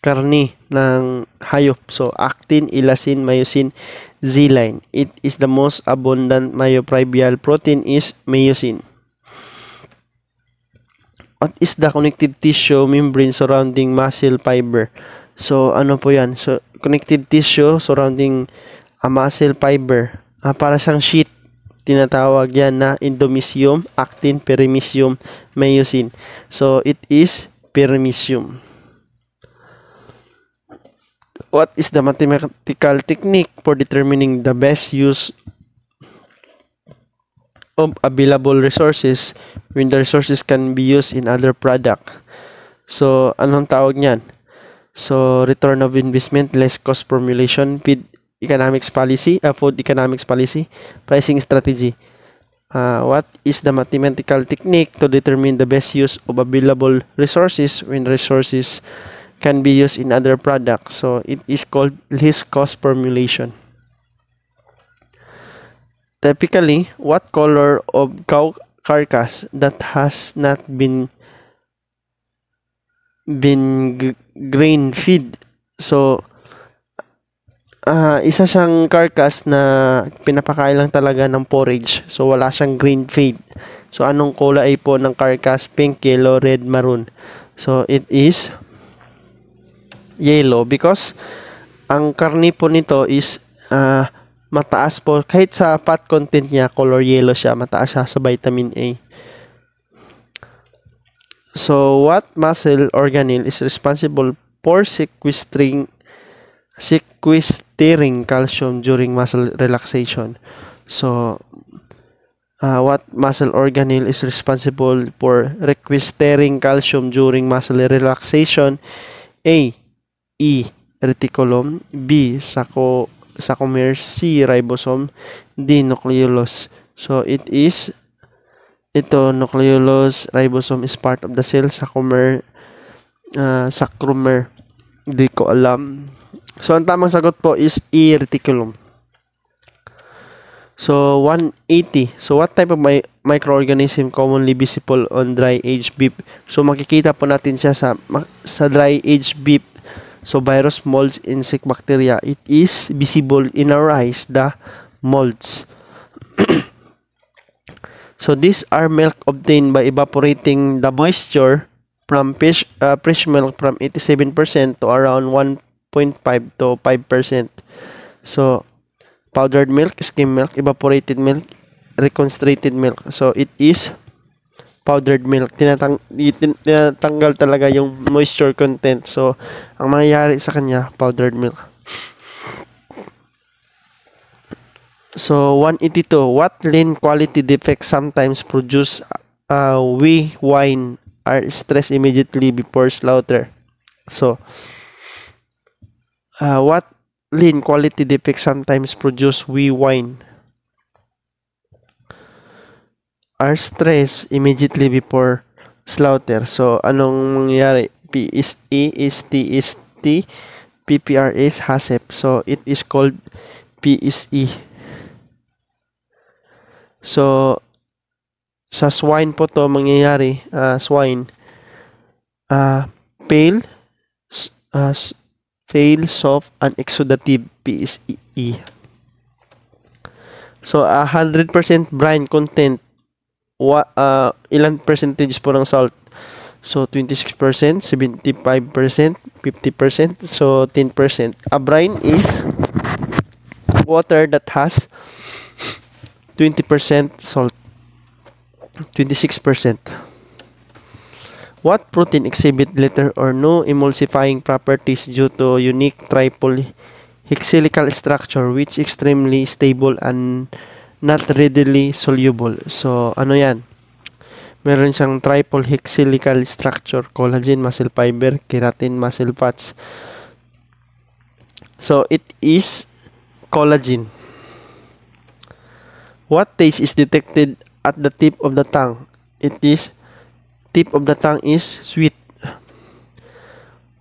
karni ng hayop. So, actin, elastin, myosin, zealine. It is the most abundant myofibril protein is myosin. What is the connective tissue membrane surrounding muscle fiber? So, ano po yan? So, connective tissue surrounding a muscle fiber. Para siyang sheet. Tinatawag yan na endomysium, actin, perimysium, myosin. So, it is perimysium. What is the mathematical technique for determining the best use of available resources when the resources can be used in other product? So, anong tawag niyan? So, return of investment, less cost formulation, food economics policy, pricing strategy. What is the mathematical technique to determine the best use of available resources when resources can be used in other products? So, it is called least cost formulation. Typically, what color of cow carcass that has not been grain feed? So, isa siyang carcass na pinapakain lang talaga ng forage. So, wala siyang grain feed. So, anong kulay po ng carcass? Pink, yellow, red, maroon. So, it is yellow because ang karni po nito is mataas po. Kahit sa fat content niya, color yellow siya. Mataas siya sa vitamin A. So, what muscle organelle is responsible for sequestering calcium during muscle relaxation? So, what muscle organelle is responsible for sequestering calcium during muscle relaxation? A. Reticulum. B. Sarcomere. C. Ribosome. D. Nucleolus. So, it is nucleolus, ribosome is part of the cell, sarcomere, di ko alam. So, ang tamang sagot po is E. Reticulum. So, 180. So, what type of microorganism commonly visible on dry aged beef? So, makikita po natin siya sa dry aged beef. So, virus, molds, insect, bacteria. It is visible in our eyes, the molds. So, these are milk obtained by evaporating the moisture from fresh milk from 87% to around 1.5 to 5%. So, powdered milk, skim milk, evaporated milk, reconcentrated milk. So, it is powdered milk. Tinatanggal talaga yung moisture content. So, ang mangyayari sa kanya, powdered milk. So, 182. What lean quality defects sometimes produce whey wine are stressed immediately before slaughter? So, what lean quality defects sometimes produce whey wine are stressed immediately before slaughter? So, anong mangyayari? P is E, is T is T, PPR is HACCP. So, it is called PSE. So, sa swine po to mangyayari, swine, pale, pale, soft, and exudative, PSE. So, 100% brine content, ilan percentage po ng salt? So, 26%, 75%, 50%, so 10%. A brine is water that has 20% salt, 26%. What protein exhibit little or no emulsifying properties due to unique triple hexylical structure which extremely stable and not readily soluble? So, ano yan? Meron siyang triple hexylical structure, collagen, muscle fiber, keratin, muscle fats. So, it is collagen. What taste is detected at the tip of the tongue? It is tip of the tongue is sweet.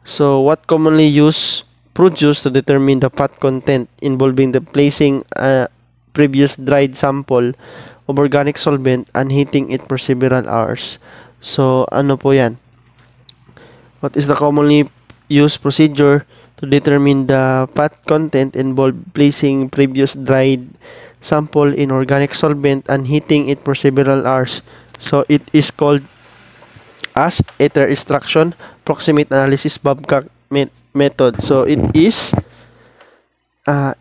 So, what commonly used fruit juice to determine the fat content involving the placing a previous dried sample of organic solvent and heating it for several hours? So, ano po yan? What is the commonly used procedure to determine the fat content involved placing previous dried sample in organic solvent and heating it for several hours? So, it is called as ether extraction, proximate analysis, Babcock method. So, it is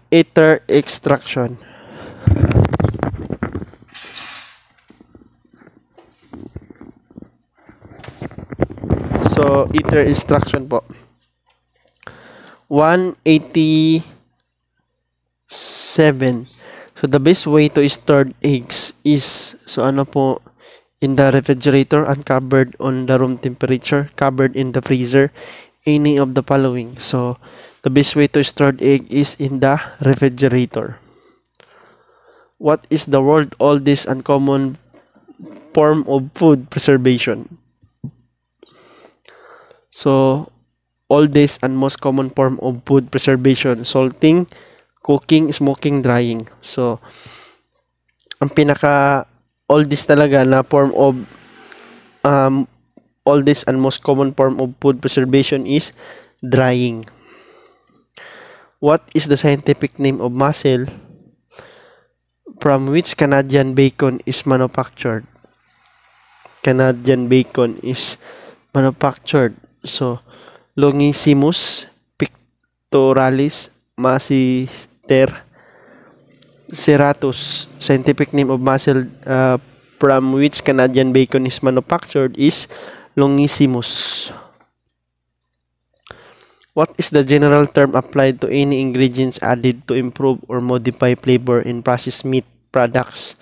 ether extraction. So, ether extraction po. 187. So, the best way to store eggs is, so ano po, in the refrigerator, uncovered on the room temperature, covered in the freezer, any of the following. So, the best way to store egg is in the refrigerator. What is the world's oldest and common form of food preservation? So, oldest and most common form of food preservation: salting, cooking, smoking, drying. So, ang pinaka oldest talaga na form of oldest and most common form of food preservation is drying. What is the scientific name of mussel from which Canadian bacon is manufactured? Canadian bacon is manufactured. So, Longissimus pictoralis macister serratus. Scientific name of mussel from which Canadian bacon is manufactured is Longissimus. What is the general term applied to any ingredients added to improve or modify flavor in processed meat products?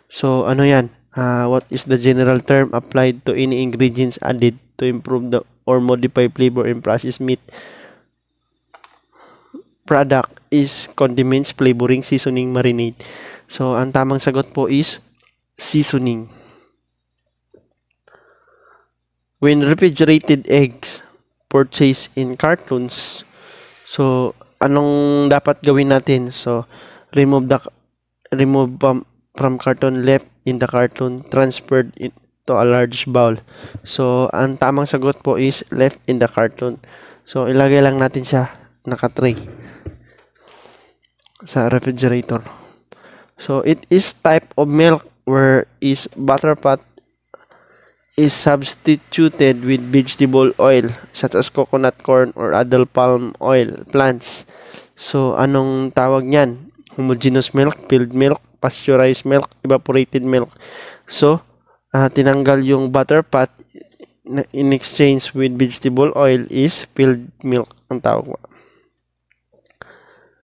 So, ano yan? What is the general term applied to any ingredients added to improve or modify flavor in processed meat product? Is condiments, flavoring, seasoning, marinade. So, ang tamang sagot po is seasoning. When refrigerated eggs purchased in cartons, so, anong dapat gawin natin? So, remove from carton, left in the carton, transferred to a large bowl. So, ang tamang sagot po is left in the carton. So, ilagay lang natin siya naka-tray sa refrigerator. So, it is type of milk where is butter fat is substituted with vegetable oil such as coconut, corn, or other palm oil plants. So, anong tawag niyan? Homogeneous milk, filled milk, pasteurized milk, evaporated milk. So, tinanggal yung butter fat in exchange with vegetable oil is filled milk ang tawag mo.